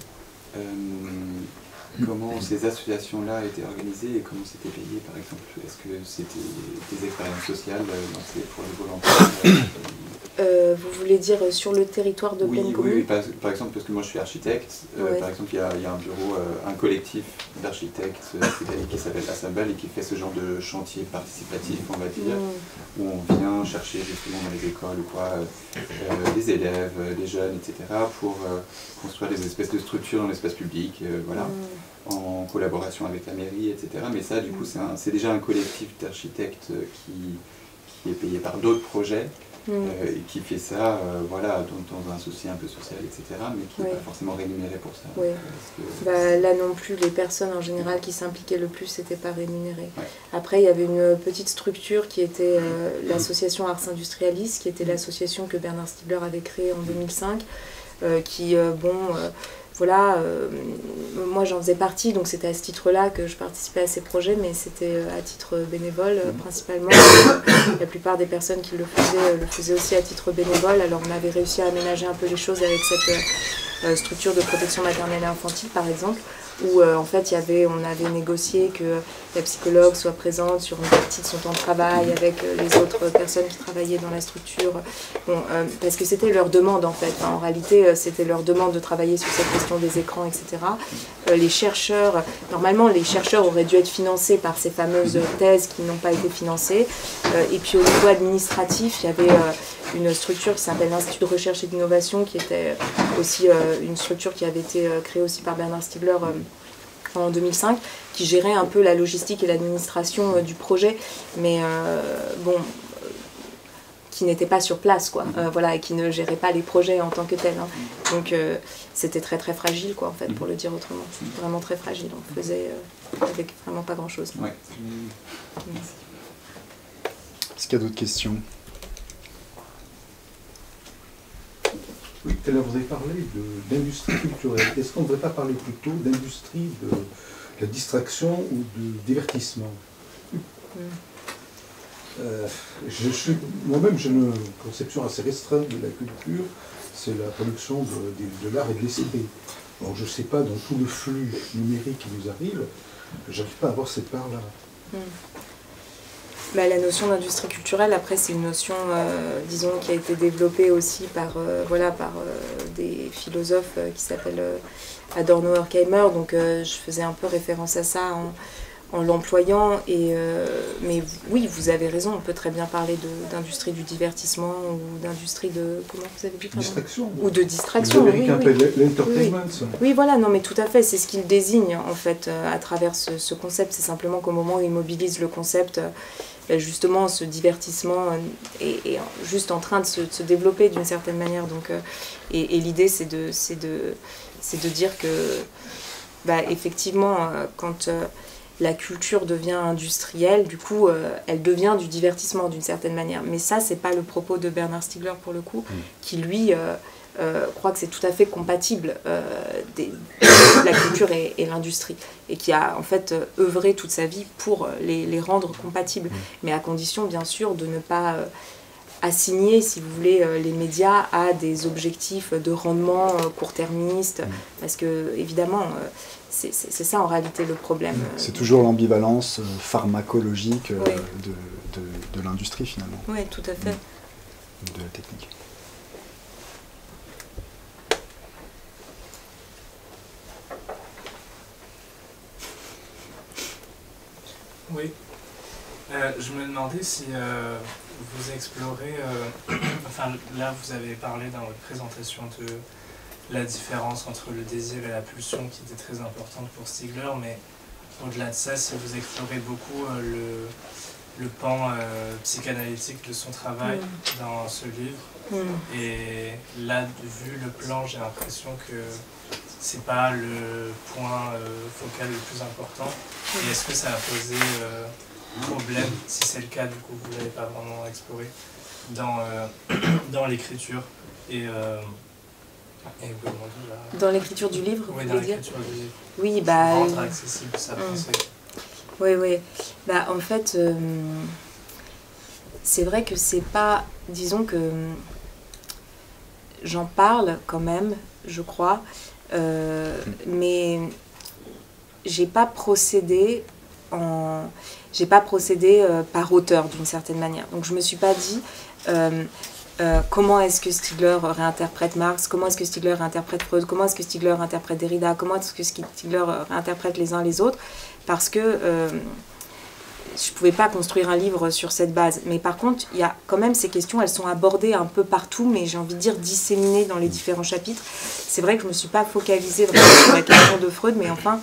Speaker 5: Comment ces associations-là étaient organisées et comment c'était payé, par exemple? Est-ce que c'était des expériences sociales lancées pour les volontaires?
Speaker 3: Vous voulez dire sur le territoire de pleine commune?
Speaker 5: Oui, par exemple, parce que moi je suis architecte, par exemple il y a un bureau, un collectif d'architectes qui s'appelle Assemble et qui fait ce genre de chantier participatif, on va dire, où on vient chercher justement dans les écoles ou quoi, des élèves, des jeunes, etc., pour construire des espèces de structures dans l'espace public, voilà, en collaboration avec la mairie, etc. Mais ça, du coup, c'est déjà un collectif d'architectes qui est payé par d'autres projets. Et qui fait ça voilà, dans un souci un peu social, etc., mais qui n'est pas forcément rémunéré pour ça.
Speaker 3: Oui. Là non plus, les personnes en général qui s'impliquaient le plus n'étaient pas rémunérées. Ouais. Après, il y avait une petite structure qui était l'association Ars Industrialis, qui était l'association que Bernard Stiegler avait créée en 2005, qui, voilà, moi j'en faisais partie, donc c'était à ce titre-là que je participais à ces projets, mais c'était à titre bénévole principalement. La plupart des personnes qui le faisaient aussi à titre bénévole. Alors on avait réussi à aménager un peu les choses avec cette structure de protection maternelle et infantile, par exemple, où en fait on avait négocié que la psychologue soit présente sur une partie de son temps de travail avec les autres personnes qui travaillaient dans la structure, bon, parce que c'était leur demande en fait, enfin, en réalité c'était leur demande de travailler sur cette question des écrans, etc. Les chercheurs, normalement les chercheurs auraient dû être financés par ces fameuses thèses qui n'ont pas été financées, et puis au niveau administratif, il y avait une structure qui s'appelle l'Institut de recherche et d'innovation, qui était aussi une structure qui avait été créée aussi par Bernard Stiegler en 2005, qui gérait un peu la logistique et l'administration du projet, mais bon, qui n'était pas sur place, quoi, voilà, et qui ne gérait pas les projets en tant que tels. Hein. Donc c'était très très fragile, quoi, en fait, pour le dire autrement. Vraiment très fragile. On faisait avec vraiment pas grand-chose.
Speaker 5: Ouais.
Speaker 2: Est-ce qu'il y a d'autres questions?
Speaker 4: Oui, tout à l'heure vous avez parlé d'industrie culturelle. Est-ce qu'on ne devrait pas parler plutôt d'industrie de la distraction ou du divertissement? Moi-même, j'ai une conception assez restreinte de la culture, c'est la production de l'art et de l'esprit. Donc je ne sais pas, dans tout le flux numérique qui nous arrive, je n'arrive pas à avoir cette part-là.
Speaker 3: Bah, la notion d'industrie culturelle, après, c'est une notion, disons, qui a été développée aussi par, des philosophes qui s'appellent Adorno, Horkheimer. Donc, je faisais un peu référence à ça en l'employant. Mais oui, vous avez raison, on peut très bien parler d'industrie du divertissement ou d'industrie de... Comment vous avez dit?
Speaker 4: Distraction.
Speaker 3: Ou de distraction, oui.
Speaker 4: L'entertainment.
Speaker 3: Oui, voilà, non, mais tout à fait, c'est ce qu'il désigne, en fait, à travers ce concept. C'est simplement qu'au moment où il mobilise le concept... justement ce divertissement est juste en train de se développer d'une certaine manière, donc, et l'idée c'est de dire que bah, effectivement quand la culture devient industrielle, du coup elle devient du divertissement d'une certaine manière, mais ça c'est pas le propos de Bernard Stiegler pour le coup, qui lui croit que c'est tout à fait compatible la culture et l'industrie, et qui a en fait œuvré toute sa vie pour les rendre compatibles, mais à condition bien sûr de ne pas assigner, si vous voulez, les médias à des objectifs de rendement court-termistes, parce que évidemment c'est ça en réalité le problème.
Speaker 2: C'est toujours l'ambivalence pharmacologique de l'industrie finalement.
Speaker 3: Oui, tout à fait.
Speaker 2: De la technique.
Speaker 6: Oui, je me demandais si vous explorez, enfin là vous avez parlé dans votre présentation de la différence entre le désir et la pulsion qui était très importante pour Stiegler, mais au-delà de ça, si vous explorez beaucoup le pan psychanalytique de son travail dans ce livre, et là, vu le plan, j'ai l'impression que c'est pas le point focal le plus important. Et est-ce que ça a posé problème, si c'est le cas, du coup vous l'avez pas vraiment exploré, dans l'écriture et
Speaker 3: dans l'écriture du livre,
Speaker 6: oui,
Speaker 3: vous
Speaker 6: dans
Speaker 3: voulez dire?
Speaker 6: l'écriture du livre.
Speaker 3: Oui, bah...
Speaker 6: Rendre accessible sa pensée.
Speaker 3: Oui, oui. Bah, en fait, c'est vrai que c'est pas... Disons que j'en parle quand même, je crois, mais j'ai pas procédé par auteur d'une certaine manière. Donc je me suis pas dit comment est-ce que Stiegler réinterprète Marx, comment est-ce que Stiegler réinterprète Freud, comment est-ce que Stiegler réinterprète Derrida, comment est-ce que Stiegler réinterprète les uns les autres, parce que je pouvais pas construire un livre sur cette base. Mais par contre, il y a quand même ces questions, elles sont abordées un peu partout, mais j'ai envie de dire disséminées dans les différents chapitres. C'est vrai que je me suis pas focalisée vraiment sur la question de Freud, mais enfin...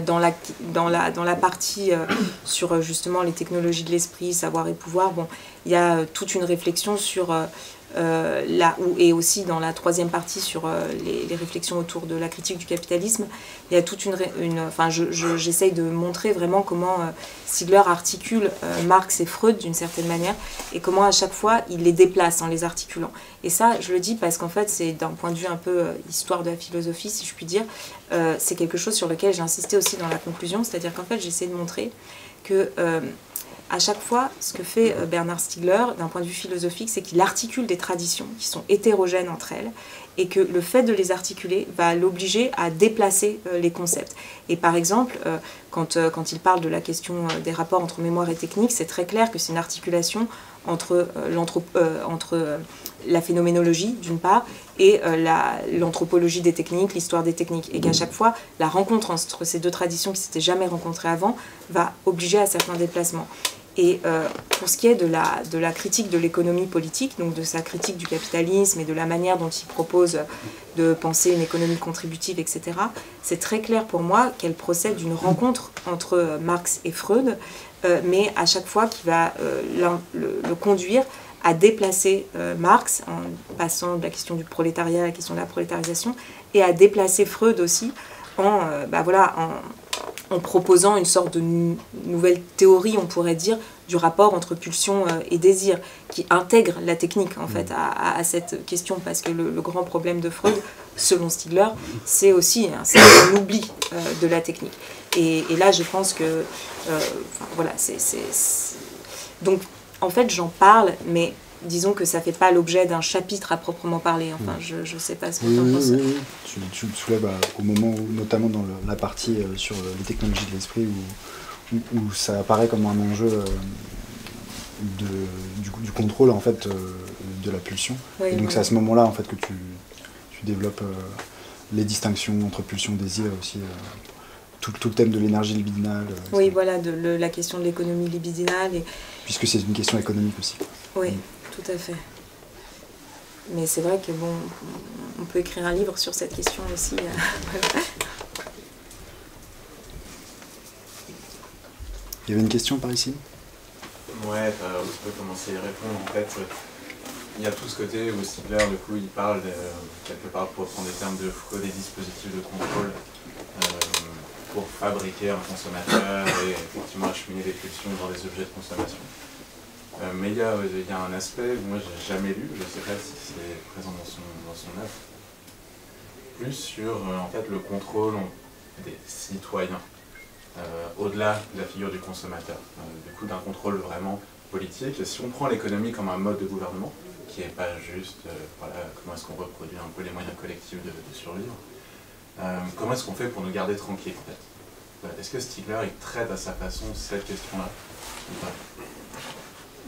Speaker 3: dans la partie sur justement les technologies de l'esprit, savoir et pouvoir, bon, il y a toute une réflexion sur et aussi dans la troisième partie sur les réflexions autour de la critique du capitalisme, il y a toute enfin j'essaye de montrer vraiment comment Stiegler articule Marx et Freud d'une certaine manière, et comment à chaque fois il les déplace en les articulant. Et ça, je le dis parce qu'en fait, c'est d'un point de vue un peu histoire de la philosophie, si je puis dire, c'est quelque chose sur lequel j'ai insisté aussi dans la conclusion, c'est-à-dire qu'en fait, j'essaie de montrer que à chaque fois, ce que fait Bernard Stiegler, d'un point de vue philosophique, c'est qu'il articule des traditions qui sont hétérogènes entre elles, et que le fait de les articuler va l'obliger à déplacer les concepts. Et par exemple, quand il parle de la question des rapports entre mémoire et technique, c'est très clair que c'est une articulation entre la phénoménologie, d'une part, et l'anthropologie des techniques, l'histoire des techniques. Et qu'à chaque fois, la rencontre entre ces deux traditions qui ne s'étaient jamais rencontrées avant va obliger à certains déplacements. Et pour ce qui est de la critique de l'économie politique, donc de sa critique du capitalisme et de la manière dont il propose de penser une économie contributive, etc., c'est très clair pour moi qu'elle procède d'une rencontre entre Marx et Freud, mais à chaque fois qui va le conduire à déplacer Marx, en passant de la question du prolétariat à la question de la prolétarisation, et à déplacer Freud aussi en proposant une sorte de nouvelle théorie, on pourrait dire, du rapport entre pulsion et désir, qui intègre la technique en fait à cette question, parce que le grand problème de Freud, selon Stiegler, c'est aussi un oubli de la technique. Et là, je pense que voilà, donc en fait, j'en parle, mais disons que ça ne fait pas l'objet d'un chapitre à proprement parler. Enfin, je ne sais pas ce que tu en penses.
Speaker 2: Oui. Tu le soulèves au moment où, notamment dans la partie sur les technologies de l'esprit, où ça apparaît comme un enjeu du contrôle en fait, de la pulsion.
Speaker 3: Oui,
Speaker 2: et donc c'est à ce moment-là en fait, que tu développes les distinctions entre pulsion et désir aussi. Tout le thème de l'énergie libidinale.
Speaker 3: Oui, voilà, la question de l'économie libidinale.
Speaker 2: Puisque c'est une question économique aussi.
Speaker 3: Oui, tout à fait. Mais c'est vrai que bon, on peut écrire un livre sur cette question aussi.
Speaker 2: Il y avait une question par ici?
Speaker 7: Ouais, tu peux commencer à y répondre. En fait, il y a tout ce côté où Stiegler, du coup, il parle, quelque part, pour prendre des termes de Foucault, des dispositifs de contrôle pour fabriquer un consommateur et effectivement acheminer des pulsions dans des objets de consommation. Mais il y a un aspect que moi j'ai jamais lu, je ne sais pas si c'est présent dans son œuvre, plus sur en fait, le contrôle des citoyens, au-delà de la figure du consommateur, du coup d'un contrôle vraiment politique. Et si on prend l'économie comme un mode de gouvernement, qui n'est pas juste voilà, comment est-ce qu'on reproduit un peu les moyens collectifs de survivre, comment est-ce qu'on fait pour nous garder tranquilles en fait? Est-ce que Stiegler il traite à sa façon cette question-là?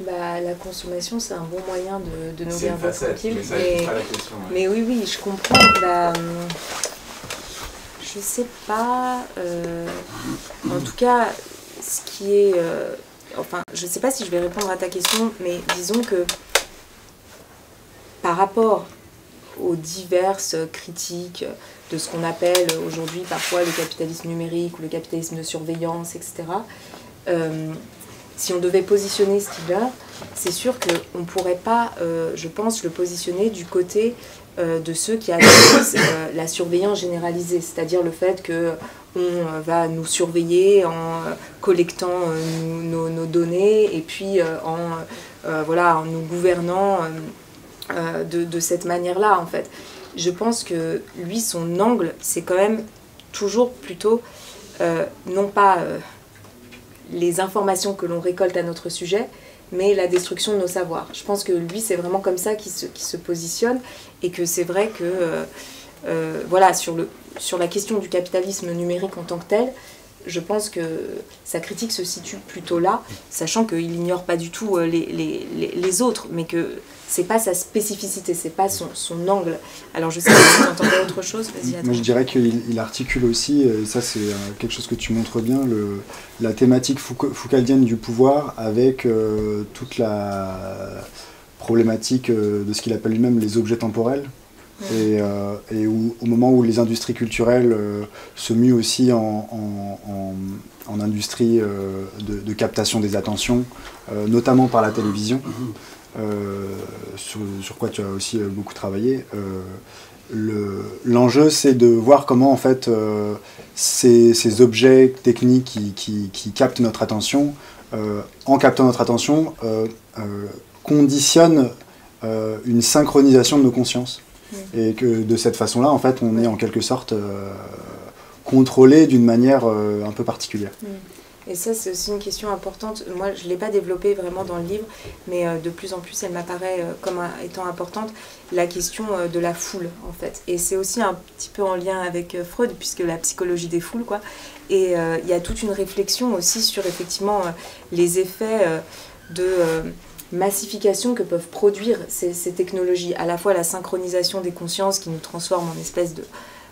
Speaker 3: La consommation, c'est un bon moyen de nous garder tranquilles.
Speaker 7: Mais
Speaker 3: oui, je comprends. Je sais pas. En tout cas, ce qui est. Enfin, je sais pas si je vais répondre à ta question, mais disons que par rapport aux diverses critiques de ce qu'on appelle aujourd'hui parfois le capitalisme numérique ou le capitalisme de surveillance, etc., si on devait positionner Stiegler, c'est sûr qu'on ne pourrait pas, je pense, le positionner du côté de ceux qui adressent la surveillance généralisée, c'est-à-dire le fait qu'on va nous surveiller en collectant nos données et puis en nous gouvernant de cette manière-là, en fait. Je pense que lui, son angle, c'est quand même toujours plutôt, non pas les informations que l'on récolte à notre sujet, mais la destruction de nos savoirs. Je pense que lui, c'est vraiment comme ça qu'il se positionne, et que c'est vrai que, voilà, sur la question du capitalisme numérique en tant que tel, je pense que sa critique se situe plutôt là, sachant qu'il n'ignore pas du tout les autres, mais que c'est pas sa spécificité, c'est pas son angle. Alors je sais pas si tu entendais autre chose, vas-y.
Speaker 2: Moi je dirais qu'il articule aussi, et ça c'est quelque chose que tu montres bien, la thématique foucaldienne du pouvoir avec toute la problématique de ce qu'il appelle lui-même les objets temporels. Et au moment où les industries culturelles se muent aussi en industrie de captation des attentions, notamment par la télévision, sur quoi tu as aussi beaucoup travaillé, l'enjeu c'est de voir comment en fait ces objets techniques qui captent notre attention, en captant notre attention, conditionnent une synchronisation de nos consciences. Et que de cette façon-là, en fait, on est en quelque sorte contrôlé d'une manière un peu particulière.
Speaker 3: Et ça, c'est aussi une question importante. Moi, je ne l'ai pas développée vraiment dans le livre, mais de plus en plus, elle m'apparaît comme étant importante, la question de la foule, en fait. Et c'est aussi un petit peu en lien avec Freud, puisque la psychologie des foules, quoi. Et il y a toute une réflexion aussi sur, effectivement, les effets de massification que peuvent produire ces technologies. À la fois la synchronisation des consciences qui nous transforme en espèce de...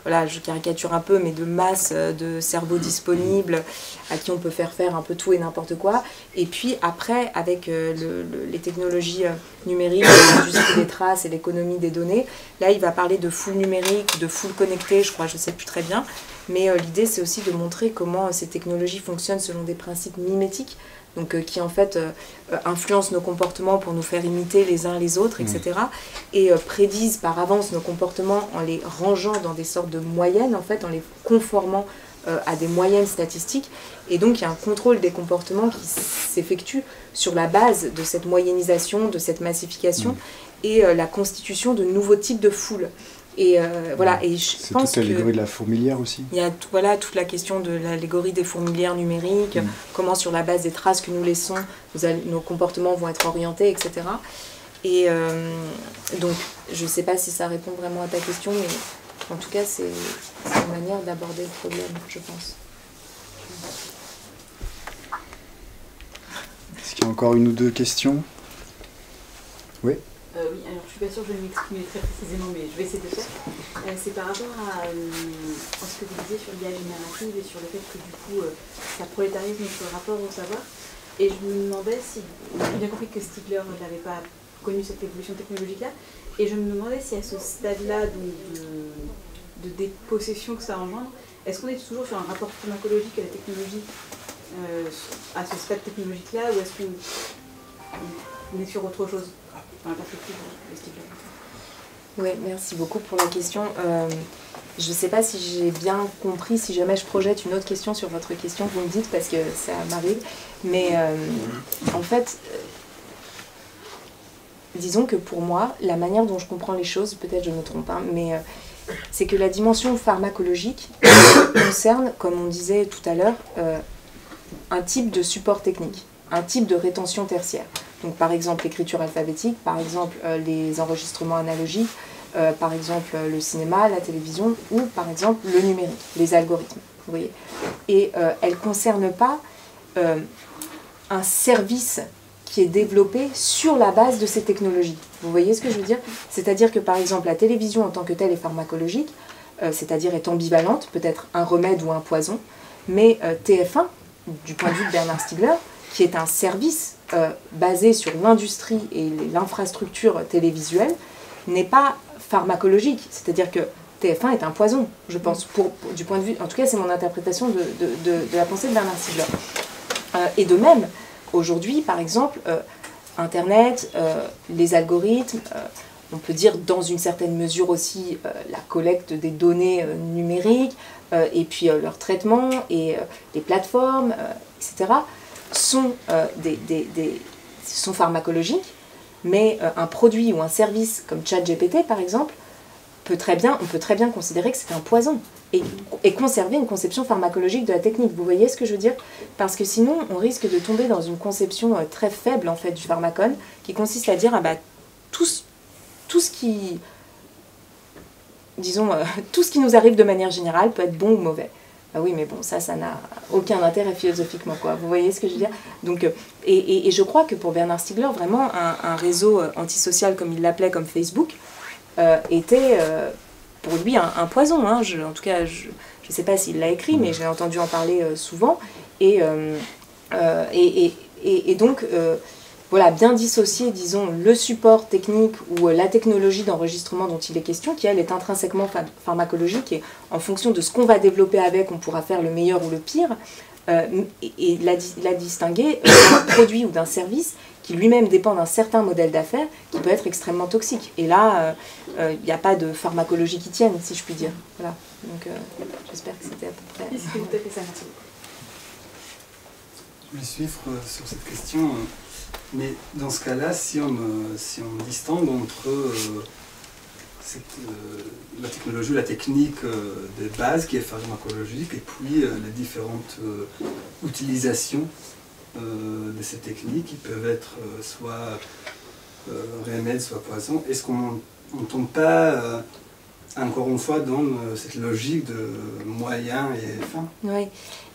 Speaker 3: Voilà, je caricature un peu, mais de masse de cerveaux disponibles à qui on peut faire un peu tout et n'importe quoi. Et puis après, avec les technologies numériques, l'industrie des traces et l'économie des données, là, il va parler de foule numérique, de foule connectée, je crois, je ne sais plus très bien. Mais l'idée, c'est aussi de montrer comment ces technologies fonctionnent selon des principes mimétiques, donc qui en fait influencent nos comportements pour nous faire imiter les uns les autres, etc. Et prédisent par avance nos comportements en les rangeant dans des sortes de moyennes, en fait, en les conformant à des moyennes statistiques. Et donc il y a un contrôle des comportements qui s'effectue sur la base de cette moyennisation, de cette massification, et la constitution de nouveaux types de foules. Et voilà, et je pense que...
Speaker 2: C'est toute l'allégorie de la fourmilière aussi.
Speaker 3: Il y a voilà, toute la question de l'allégorie des fourmilières numériques, comment sur la base des traces que nous laissons, nos comportements vont être orientés, etc. Et donc, je ne sais pas si ça répond vraiment à ta question, mais en tout cas, c'est une manière d'aborder le problème, je pense.
Speaker 2: Est-ce qu'il y a encore une ou deux questions? Oui.
Speaker 8: Oui, alors je suis pas sûre que je vais m'exprimer très précisément, mais je vais essayer de faire. C'est par rapport à ce que vous disiez sur l'IA générative et sur le fait que du coup ça prolétarise notre rapport au savoir. Et je me demandais si, j'ai bien compris que Stigler n'avait pas connu cette évolution technologique-là, et je me demandais si à ce stade-là de dépossession que ça engendre, est-ce qu'on est toujours sur un rapport pharmacologique à la technologie à ce stade technologique-là, ou est-ce qu'on est sur autre chose?
Speaker 3: Oui, merci beaucoup pour la question. Je ne sais pas si j'ai bien compris, si jamais je projette une autre question sur votre question, vous me dites, parce que ça m'arrive. Mais en fait, disons que pour moi, la manière dont je comprends les choses, peut-être je me trompe, hein, mais c'est que la dimension pharmacologique concerne, comme on disait tout à l'heure, un type de support technique, un type de rétention tertiaire. Donc par exemple l'écriture alphabétique, par exemple les enregistrements analogiques, par exemple le cinéma, la télévision, ou par exemple le numérique, les algorithmes. Vous voyez. Et elle ne concerne pas un service qui est développé sur la base de ces technologies. Vous voyez ce que je veux dire? C'est-à-dire que par exemple la télévision en tant que telle est pharmacologique, c'est-à-dire est ambivalente, peut-être un remède ou un poison, mais TF1, du point de vue de Bernard Stiegler, qui est un service basé sur l'industrie et l'infrastructure télévisuelle, n'est pas pharmacologique. C'est-à-dire que TF1 est un poison, je pense, du point de vue... En tout cas, c'est mon interprétation de la pensée de Bernard Stiegler. Et de même, aujourd'hui, par exemple, Internet, les algorithmes, on peut dire dans une certaine mesure aussi la collecte des données numériques, et puis leur traitement, et les plateformes, etc., sont pharmacologiques, mais un produit ou un service comme ChatGPT, par exemple, on peut très bien considérer que c'est un poison et conserver une conception pharmacologique de la technique. Vous voyez ce que je veux dire? Parce que sinon, on risque de tomber dans une conception très faible en fait, du pharmacone, qui consiste à dire tout ce qui... Disons, tout ce qui nous arrive de manière générale peut être bon ou mauvais. Ah oui, mais bon, ça n'a aucun intérêt philosophiquement, quoi. Vous voyez ce que je veux dire? Donc, et je crois que pour Bernard Stiegler, vraiment, un réseau antisocial, comme il l'appelait, comme Facebook, était pour lui un poison. Hein. En tout cas, je ne sais pas s'il l'a écrit, mais j'ai entendu en parler souvent. Et donc... voilà, bien dissocier, disons, le support technique ou la technologie d'enregistrement dont il est question, qui, elle, est intrinsèquement pharmacologique, et en fonction de ce qu'on va développer avec, on pourra faire le meilleur ou le pire, et la distinguer d'un produit ou d'un service qui lui-même dépend d'un certain modèle d'affaires, qui peut être extrêmement toxique. Et là, il n'y a pas de pharmacologie qui tienne, si je puis dire. Voilà. Donc, j'espère que c'était à peu près...
Speaker 8: Est-ce que vous avez fait ça, merci beaucoup.
Speaker 9: Je vais suivre sur cette question... Mais dans ce cas-là, si on distingue entre la technologie, la technique de base qui est pharmacologique, et puis les différentes utilisations de ces techniques qui peuvent être soit remèdes, soit poison. Est-ce qu'on ne tombe pas encore une fois dans cette logique de moyens et fins?
Speaker 3: Oui.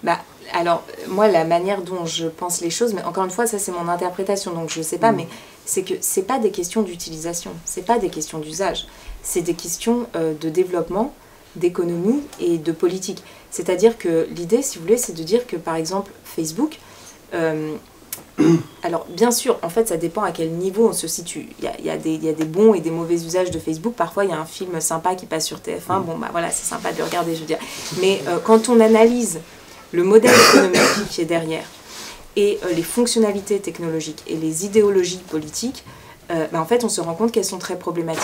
Speaker 3: Bah, alors, moi, la manière dont je pense les choses, mais encore une fois, ça c'est mon interprétation, donc je ne sais pas, mais c'est que ce n'est pas des questions d'utilisation, ce n'est pas des questions d'usage, c'est des questions de développement, d'économie et de politique. C'est-à-dire que l'idée, si vous voulez, c'est de dire que, par exemple, Facebook, alors bien sûr, en fait, ça dépend à quel niveau on se situe. Il y a des bons et des mauvais usages de Facebook. Parfois, il y a un film sympa qui passe sur TF1, bon, bah voilà, c'est sympa de le regarder, je veux dire. Mais quand on analyse le modèle économique qui est derrière, et les fonctionnalités technologiques et les idéologies politiques, en fait, on se rend compte qu'elles sont très problématiques.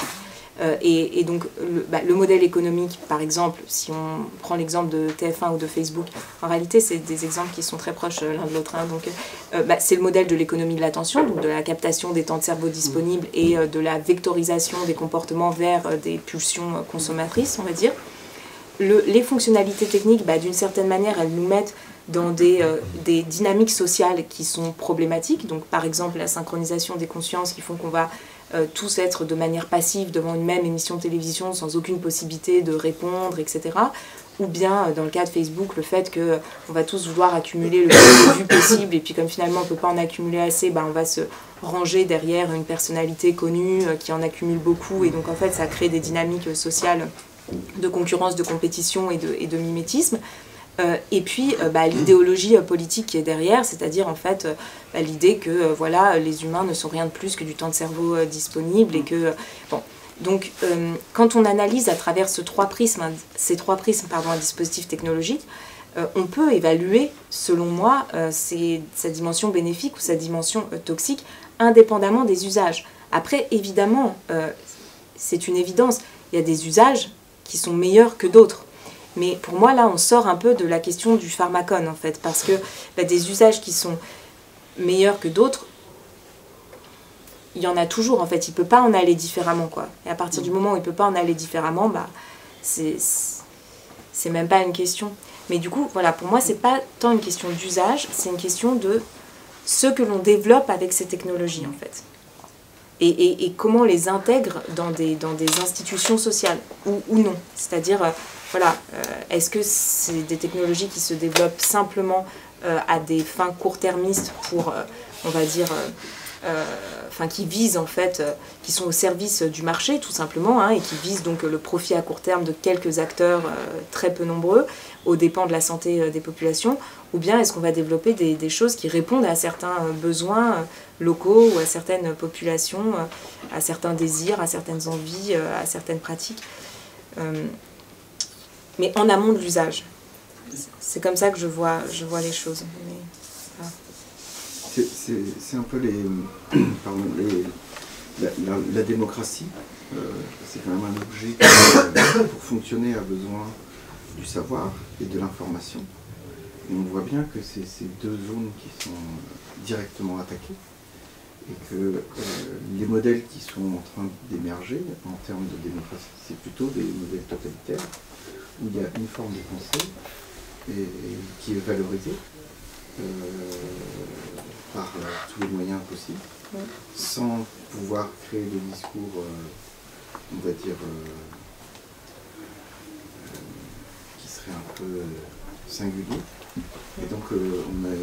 Speaker 3: Et donc, le modèle économique, par exemple, si on prend l'exemple de TF1 ou de Facebook, en réalité, c'est des exemples qui sont très proches l'un de l'autre. Hein, donc, c'est le modèle de l'économie de l'attention, donc de la captation des temps de cerveau disponibles et de la vectorisation des comportements vers des pulsions consommatrices, on va dire. Les fonctionnalités techniques, d'une certaine manière, elles nous mettent dans des dynamiques sociales qui sont problématiques. Donc, par exemple, la synchronisation des consciences qui font qu'on va tous être de manière passive devant une même émission de télévision sans aucune possibilité de répondre, etc. Ou bien, dans le cas de Facebook, le fait qu'on va tous vouloir accumuler le plus de vues possible, et puis comme finalement on ne peut pas en accumuler assez, on va se ranger derrière une personnalité connue qui en accumule beaucoup, et donc en fait ça crée des dynamiques sociales de concurrence, de compétition et de mimétisme. Et puis l'idéologie politique qui est derrière, c'est-à-dire en fait l'idée que voilà, les humains ne sont rien de plus que du temps de cerveau disponible, et que donc quand on analyse à travers ces trois prismes un dispositif technologique, on peut évaluer selon moi sa dimension bénéfique ou sa dimension toxique indépendamment des usages. Après évidemment c'est une évidence, il y a des usages qui sont meilleurs que d'autres. Mais pour moi, là, on sort un peu de la question du pharmacone, en fait, parce que des usages qui sont meilleurs que d'autres, il y en a toujours, en fait. Il ne peut pas en aller différemment, quoi. Et à partir du moment où il ne peut pas en aller différemment, c'est même pas une question. Mais du coup, voilà, pour moi, c'est pas tant une question d'usage, c'est une question de ce que l'on développe avec ces technologies, en fait. Et comment on les intègre dans des institutions sociales, ou non. C'est-à-dire... Voilà, est-ce que c'est des technologies qui se développent simplement à des fins court-termistes pour, on va dire, qui visent en fait, qui sont au service du marché tout simplement, et qui visent donc le profit à court terme de quelques acteurs très peu nombreux aux dépens de la santé des populations, ou bien est-ce qu'on va développer des choses qui répondent à certains besoins locaux ou à certaines populations, à certains désirs, à certaines envies, à certaines pratiques. Mais en amont de l'usage. C'est comme ça que je vois les choses. Mais, voilà.
Speaker 10: C'est un peu la démocratie. C'est quand même un objet qui, pour fonctionner, a besoin du savoir et de l'information. Et on voit bien que c'est ces deux zones qui sont directement attaquées, et que les modèles qui sont en train d'émerger en termes de démocratie, c'est plutôt des modèles totalitaires, où il y a une forme de pensée qui est valorisée par tous les moyens possibles, sans pouvoir créer des discours, on va dire, qui seraient un peu singuliers. Et donc on a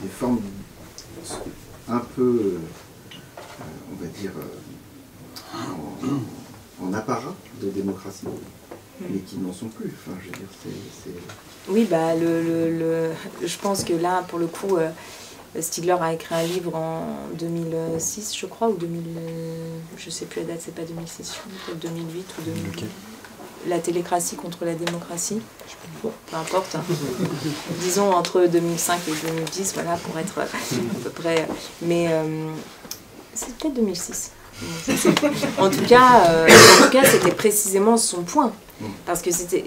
Speaker 10: des formes un peu, on va dire, en apparat de démocratie, mais qui n'en sont plus. Enfin, je veux dire, c'est...
Speaker 3: Oui, je pense que là, pour le coup, Stigler a écrit un livre en 2006, je crois, ou 2000, je sais plus la date, c'est pas 2006, peut-être 2008 ou 2000. Okay. La télécratie contre la démocratie, bon, peu importe, hein. Disons entre 2005 et 2010, voilà, pour être à peu près, mais c'est peut-être 2006. En tout cas, c'était précisément son point, parce que c'était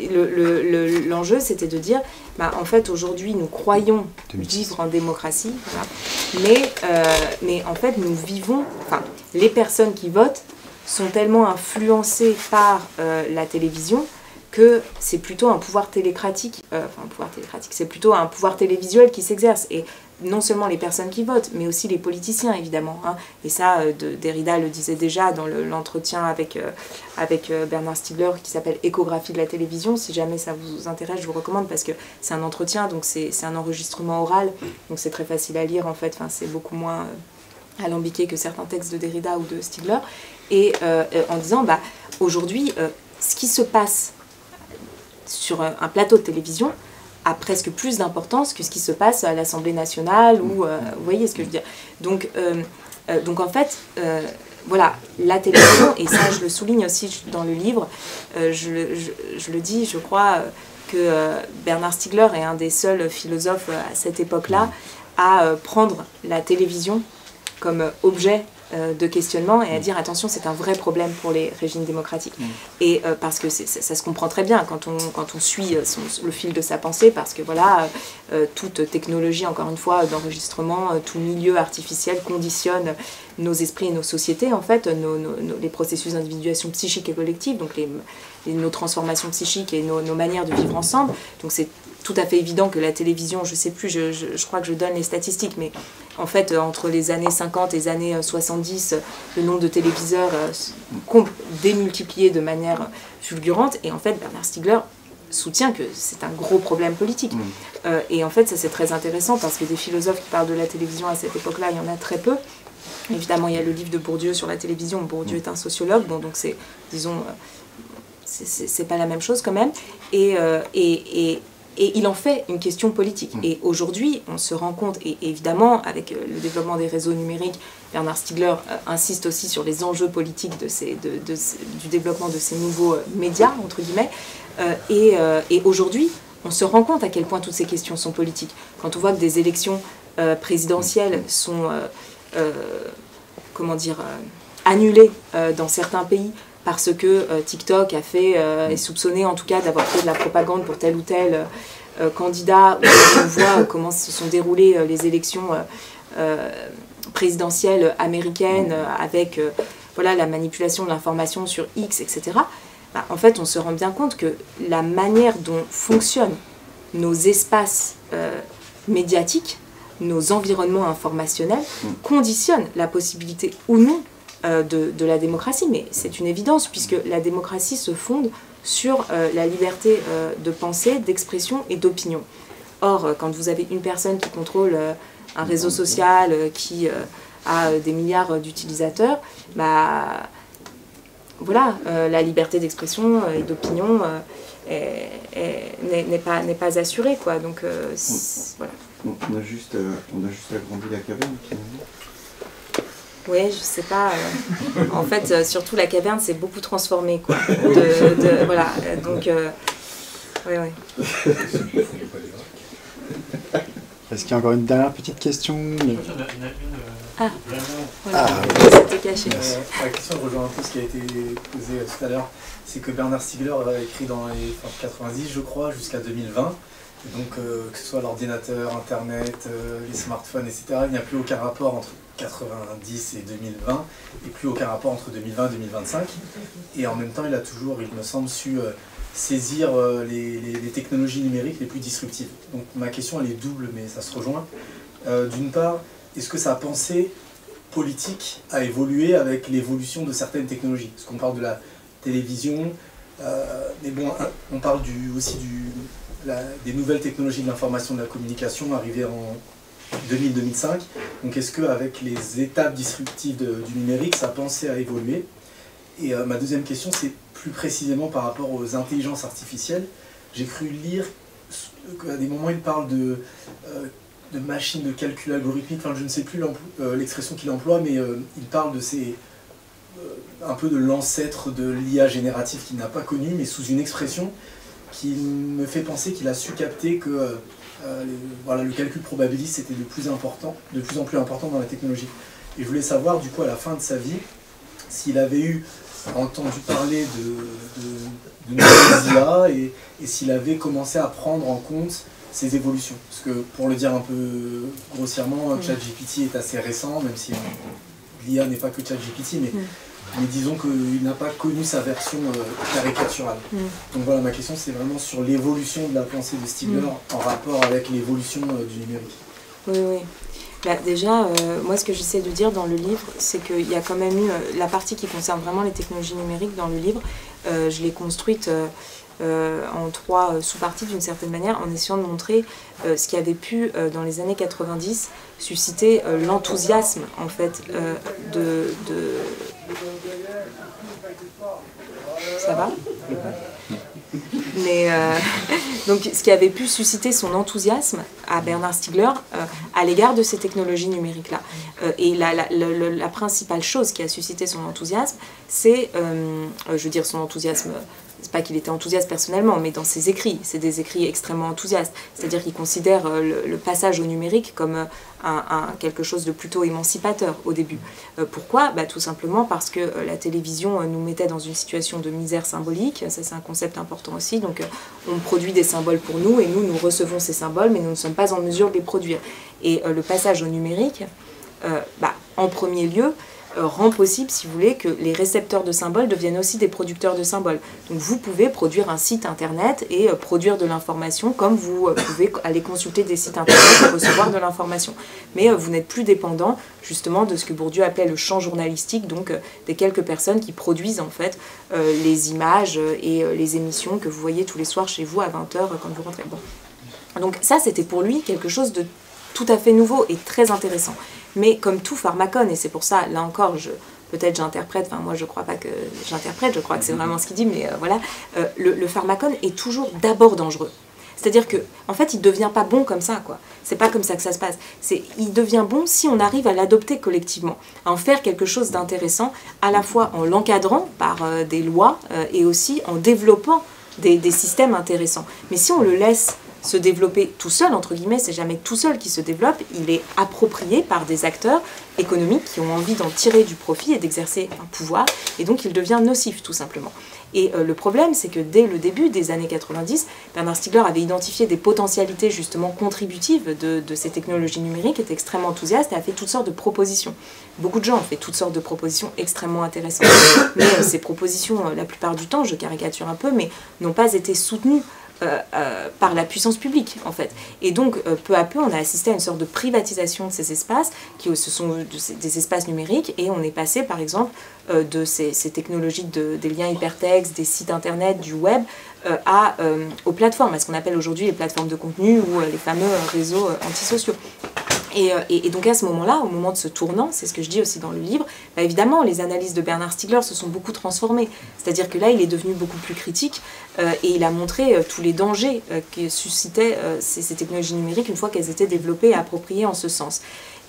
Speaker 3: l'enjeu, c'était de dire, en fait, aujourd'hui, nous croyons vivre en démocratie, voilà, mais en fait, nous vivons, enfin, les personnes qui votent sont tellement influencés par la télévision que c'est plutôt un pouvoir télécratique, c'est plutôt un pouvoir télévisuel qui s'exerce. Et non seulement les personnes qui votent, mais aussi les politiciens, évidemment. Hein. Et ça, Derrida le disait déjà dans l'entretien avec Bernard Stiegler, qui s'appelle « Échographie de la télévision ». Si jamais ça vous intéresse, je vous recommande, parce que c'est un entretien, donc c'est un enregistrement oral, donc c'est très facile à lire, en fait. Enfin, c'est beaucoup moins alambiqué que certains textes de Derrida ou de Stiegler. Et en disant, aujourd'hui, ce qui se passe sur un plateau de télévision a presque plus d'importance que ce qui se passe à l'Assemblée nationale, ou vous voyez ce que je veux dire. Donc en fait, voilà, la télévision, et ça je le souligne aussi dans le livre, je le dis, je crois que Bernard Stiegler est un des seuls philosophes à cette époque-là à prendre la télévision comme objet de questionnement et à dire attention, c'est un vrai problème pour les régimes démocratiques. Et parce que ça se comprend très bien quand on suit le fil de sa pensée, parce que voilà, toute technologie, encore une fois, d'enregistrement, tout milieu artificiel conditionne nos esprits et nos sociétés, en fait, les processus d'individuation psychique et collective, donc nos transformations psychiques et nos manières de vivre ensemble. Donc c'est tout à fait évident que la télévision, je sais plus, je crois que je donne les statistiques, mais en fait, entre les années 50 et les années 70, le nombre de téléviseurs démultiplié de manière fulgurante. Et en fait, Bernard Stiegler soutient que c'est un gros problème politique. Et en fait, ça c'est très intéressant, parce que des philosophes qui parlent de la télévision à cette époque-là, il y en a très peu. Évidemment, il y a le livre de Bourdieu sur la télévision. Bourdieu est un sociologue, bon, donc c'est, disons, c'est pas la même chose quand même. Et il en fait une question politique. Et aujourd'hui, on se rend compte, et évidemment, avec le développement des réseaux numériques, Bernard Stiegler insiste aussi sur les enjeux politiques du développement de ces nouveaux médias, entre guillemets. Et aujourd'hui, on se rend compte à quel point toutes ces questions sont politiques. Quand on voit que des élections présidentielles sont annulées dans certains pays, parce que TikTok est soupçonné en tout cas d'avoir fait de la propagande pour tel ou tel candidat, où on voit comment se sont déroulées les élections présidentielles américaines avec voilà, la manipulation de l'information sur X, etc. En fait, on se rend bien compte que la manière dont fonctionnent nos espaces médiatiques, nos environnements informationnels, conditionnent la possibilité ou non de la démocratie. Mais c'est une évidence, puisque la démocratie se fonde sur la liberté de pensée, d'expression et d'opinion. Or, quand vous avez une personne qui contrôle un réseau social qui a des milliards d'utilisateurs, voilà, la liberté d'expression et d'opinion n'est pas assurée, quoi. Donc, voilà.
Speaker 10: On a juste agrandi la caverne, finalement.
Speaker 3: Oui, je sais pas. En fait, surtout la caverne s'est beaucoup transformée, quoi. Voilà, donc, oui.
Speaker 2: Est-ce qu'il y a encore une dernière petite question?
Speaker 3: Voilà, c'était caché.
Speaker 6: La question rejoint un peu ce qui a été posé tout à l'heure. C'est que Bernard Stiegler a écrit dans les 90, je crois, jusqu'à 2020. Et donc, que ce soit l'ordinateur, Internet, les smartphones, etc., il n'y a plus aucun rapport entre 90 et 2020, et plus aucun rapport entre 2020 et 2025. Et en même temps, il a toujours, il me semble, su saisir les technologies numériques les plus disruptives. Donc ma question, elle est double, mais ça se rejoint. D'une part, est-ce que sa pensée politique a évolué avec l'évolution de certaines technologies? Parce qu'on parle de la télévision, mais bon, on parle aussi des nouvelles technologies de l'information et de la communication arrivées en 2000-2005. Donc est-ce qu'avec les étapes disruptives du numérique, sa pensée a évolué? Et ma deuxième question, c'est plus précisément par rapport aux intelligences artificielles. J'ai cru lire qu'à des moments, il parle de machines de calcul algorithmique, enfin je ne sais plus l'expression qu'il emploie, mais il parle de un peu de l'ancêtre de l'IA générative qu'il n'a pas connu, mais sous une expression qui me fait penser qu'il a su capter que voilà, le calcul probabiliste était de plus en plus important dans la technologie. Et je voulais savoir, du coup, à la fin de sa vie, s'il avait entendu parler de nouvelles IA et s'il avait commencé à prendre en compte ces évolutions. Parce que, pour le dire un peu grossièrement, ChatGPT est assez récent, même si l'IA n'est pas que ChatGPT, mais
Speaker 11: mais disons qu'il n'a pas connu sa version caricaturale. Donc voilà, ma question c'est vraiment sur l'évolution de la pensée de Stigler en rapport avec l'évolution du numérique.
Speaker 3: Oui, oui. Bah, déjà, moi ce que j'essaie de dire dans le livre, c'est qu'il y a quand même eu la partie qui concerne vraiment les technologies numériques dans le livre. Je l'ai construite en 3 sous-parties d'une certaine manière, en essayant de montrer ce qui avait pu, dans les années 90, susciter l'enthousiasme en fait Ça va ? Mais donc ce qui avait pu susciter son enthousiasme à Bernard Stiegler à l'égard de ces technologies numériques-là. Et la principale chose qui a suscité son enthousiasme, c'est, je veux dire son enthousiasme, c'est pas qu'il était enthousiaste personnellement, mais dans ses écrits, c'est des écrits extrêmement enthousiastes. C'est-à-dire qu'il considère le passage au numérique comme quelque chose de plutôt émancipateur au début. Pourquoi ? Tout simplement parce que la télévision nous mettait dans une situation de misère symbolique, ça c'est un concept important aussi, donc on produit des symboles pour nous et nous recevons ces symboles mais nous ne sommes pas en mesure de les produire. Et le passage au numérique, en premier lieu, rend possible, si vous voulez, que les récepteurs de symboles deviennent aussi des producteurs de symboles. Donc vous pouvez produire un site internet et produire de l'information comme vous pouvez aller consulter des sites internet et recevoir de l'information. Mais vous n'êtes plus dépendant justement de ce que Bourdieu appelait le champ journalistique, donc des quelques personnes qui produisent en fait les images et les émissions que vous voyez tous les soirs chez vous à 20h quand vous rentrez. Bon. Donc ça c'était pour lui quelque chose de tout à fait nouveau et très intéressant. Mais comme tout pharmacone, et c'est pour ça, là encore, peut-être j'interprète, enfin moi je crois pas que j'interprète, je crois que c'est vraiment ce qu'il dit, mais voilà, le pharmacone est toujours d'abord dangereux. C'est-à-dire que, en fait, il devient pas bon comme ça, quoi. C'est pas comme ça que ça se passe. Il devient bon si on arrive à l'adopter collectivement, à en faire quelque chose d'intéressant, à la fois en l'encadrant par des lois et aussi en développant des systèmes intéressants. Mais si on le laisse se développer tout seul, entre guillemets, c'est jamais tout seul qui se développe, il est approprié par des acteurs économiques qui ont envie d'en tirer du profit et d'exercer un pouvoir, et donc il devient nocif tout simplement. Et le problème, c'est que dès le début des années 90, Bernard Stiegler avait identifié des potentialités justement contributives de ces technologies numériques, était extrêmement enthousiaste et a fait toutes sortes de propositions. Beaucoup de gens ont fait toutes sortes de propositions extrêmement intéressantes. Mais ces propositions, la plupart du temps, je caricature un peu, mais n'ont pas été soutenues par la puissance publique en fait. Et donc peu à peu on a assisté à une sorte de privatisation de ces espaces qui ce sont des espaces numériques, et on est passé par exemple de ces technologies des liens hypertextes, des sites internet, du web aux plateformes, à ce qu'on appelle aujourd'hui les plateformes de contenu ou les fameux réseaux antisociaux. Et donc à ce moment-là, au moment de ce tournant, c'est ce que je dis aussi dans le livre, évidemment les analyses de Bernard Stiegler se sont beaucoup transformées. C'est-à-dire que là, il est devenu beaucoup plus critique et il a montré tous les dangers que suscitaient ces technologies numériques une fois qu'elles étaient développées et appropriées en ce sens.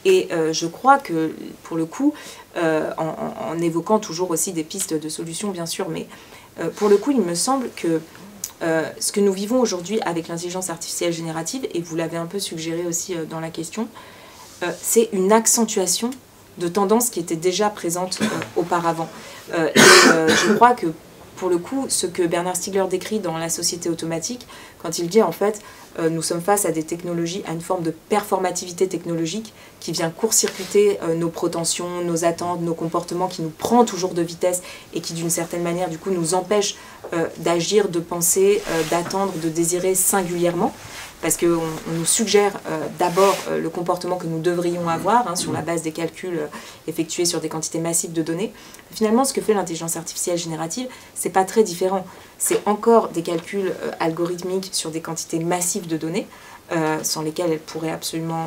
Speaker 3: Et je crois que, pour le coup, en évoquant toujours aussi des pistes de solutions, bien sûr, mais pour le coup, il me semble que ce que nous vivons aujourd'hui avec l'intelligence artificielle générative, et vous l'avez un peu suggéré aussi dans la question, c'est une accentuation de tendances qui étaient déjà présentes auparavant. Je crois que, pour le coup, ce que Bernard Stiegler décrit dans La société automatique, quand il dit en fait nous sommes face à des technologies, à une forme de performativité technologique qui vient court-circuiter nos prétentions, nos attentes, nos comportements, qui nous prend toujours de vitesse et qui d'une certaine manière du coup nous empêche d'agir, de penser, d'attendre, de désirer singulièrement, parce qu'on nous suggère d'abord le comportement que nous devrions avoir sur la base des calculs effectués sur des quantités massives de données. Finalement, ce que fait l'intelligence artificielle générative, c'est pas très différent. C'est encore des calculs algorithmiques sur des quantités massives de données, sans lesquelles elles pourraient absolument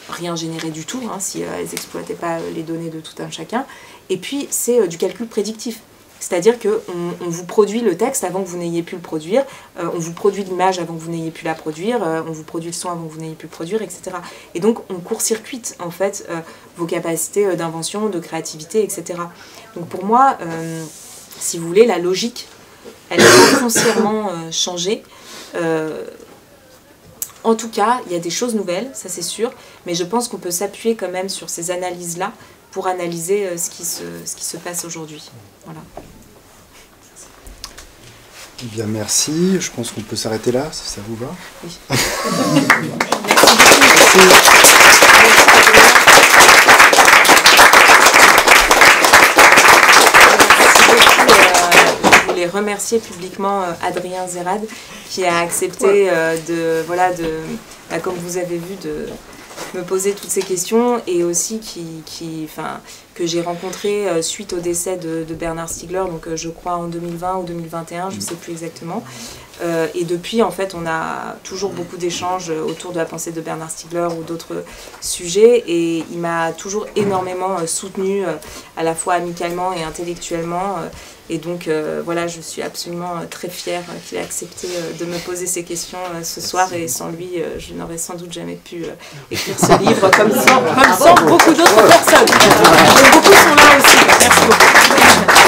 Speaker 3: rien générer du tout, si elles n'exploitaient pas les données de tout un chacun. Et puis, c'est du calcul prédictif. C'est-à-dire qu'on vous produit le texte avant que vous n'ayez pu le produire, on vous produit l'image avant que vous n'ayez pu la produire, on vous produit le son avant que vous n'ayez pu le produire, etc. Et donc on court-circuite en fait vos capacités d'invention, de créativité, etc. Donc pour moi, si vous voulez, la logique, elle a foncièrement changé. En tout cas, il y a des choses nouvelles, ça c'est sûr, mais je pense qu'on peut s'appuyer quand même sur ces analyses-là pour analyser ce qui se passe aujourd'hui. Voilà.
Speaker 2: Eh bien, merci. Je pense qu'on peut s'arrêter là, si ça vous va.
Speaker 3: Oui.
Speaker 2: Merci.
Speaker 3: remercier publiquement Adrien Zerad qui a accepté comme vous avez vu, de me poser toutes ces questions, et aussi que j'ai rencontré suite au décès de Bernard Stiegler, donc je crois en 2020 ou 2021, je ne sais plus exactement. Et depuis, en fait, on a toujours beaucoup d'échanges autour de la pensée de Bernard Stiegler ou d'autres sujets, et il m'a toujours énormément soutenu, à la fois amicalement et intellectuellement. Et donc, voilà, je suis absolument très fière qu'il ait accepté de me poser ces questions ce soir, et sans lui, je n'aurais sans doute jamais pu écrire ce livre, comme sans beaucoup d'autres personnes. Beaucoup sont là aussi. Merci beaucoup.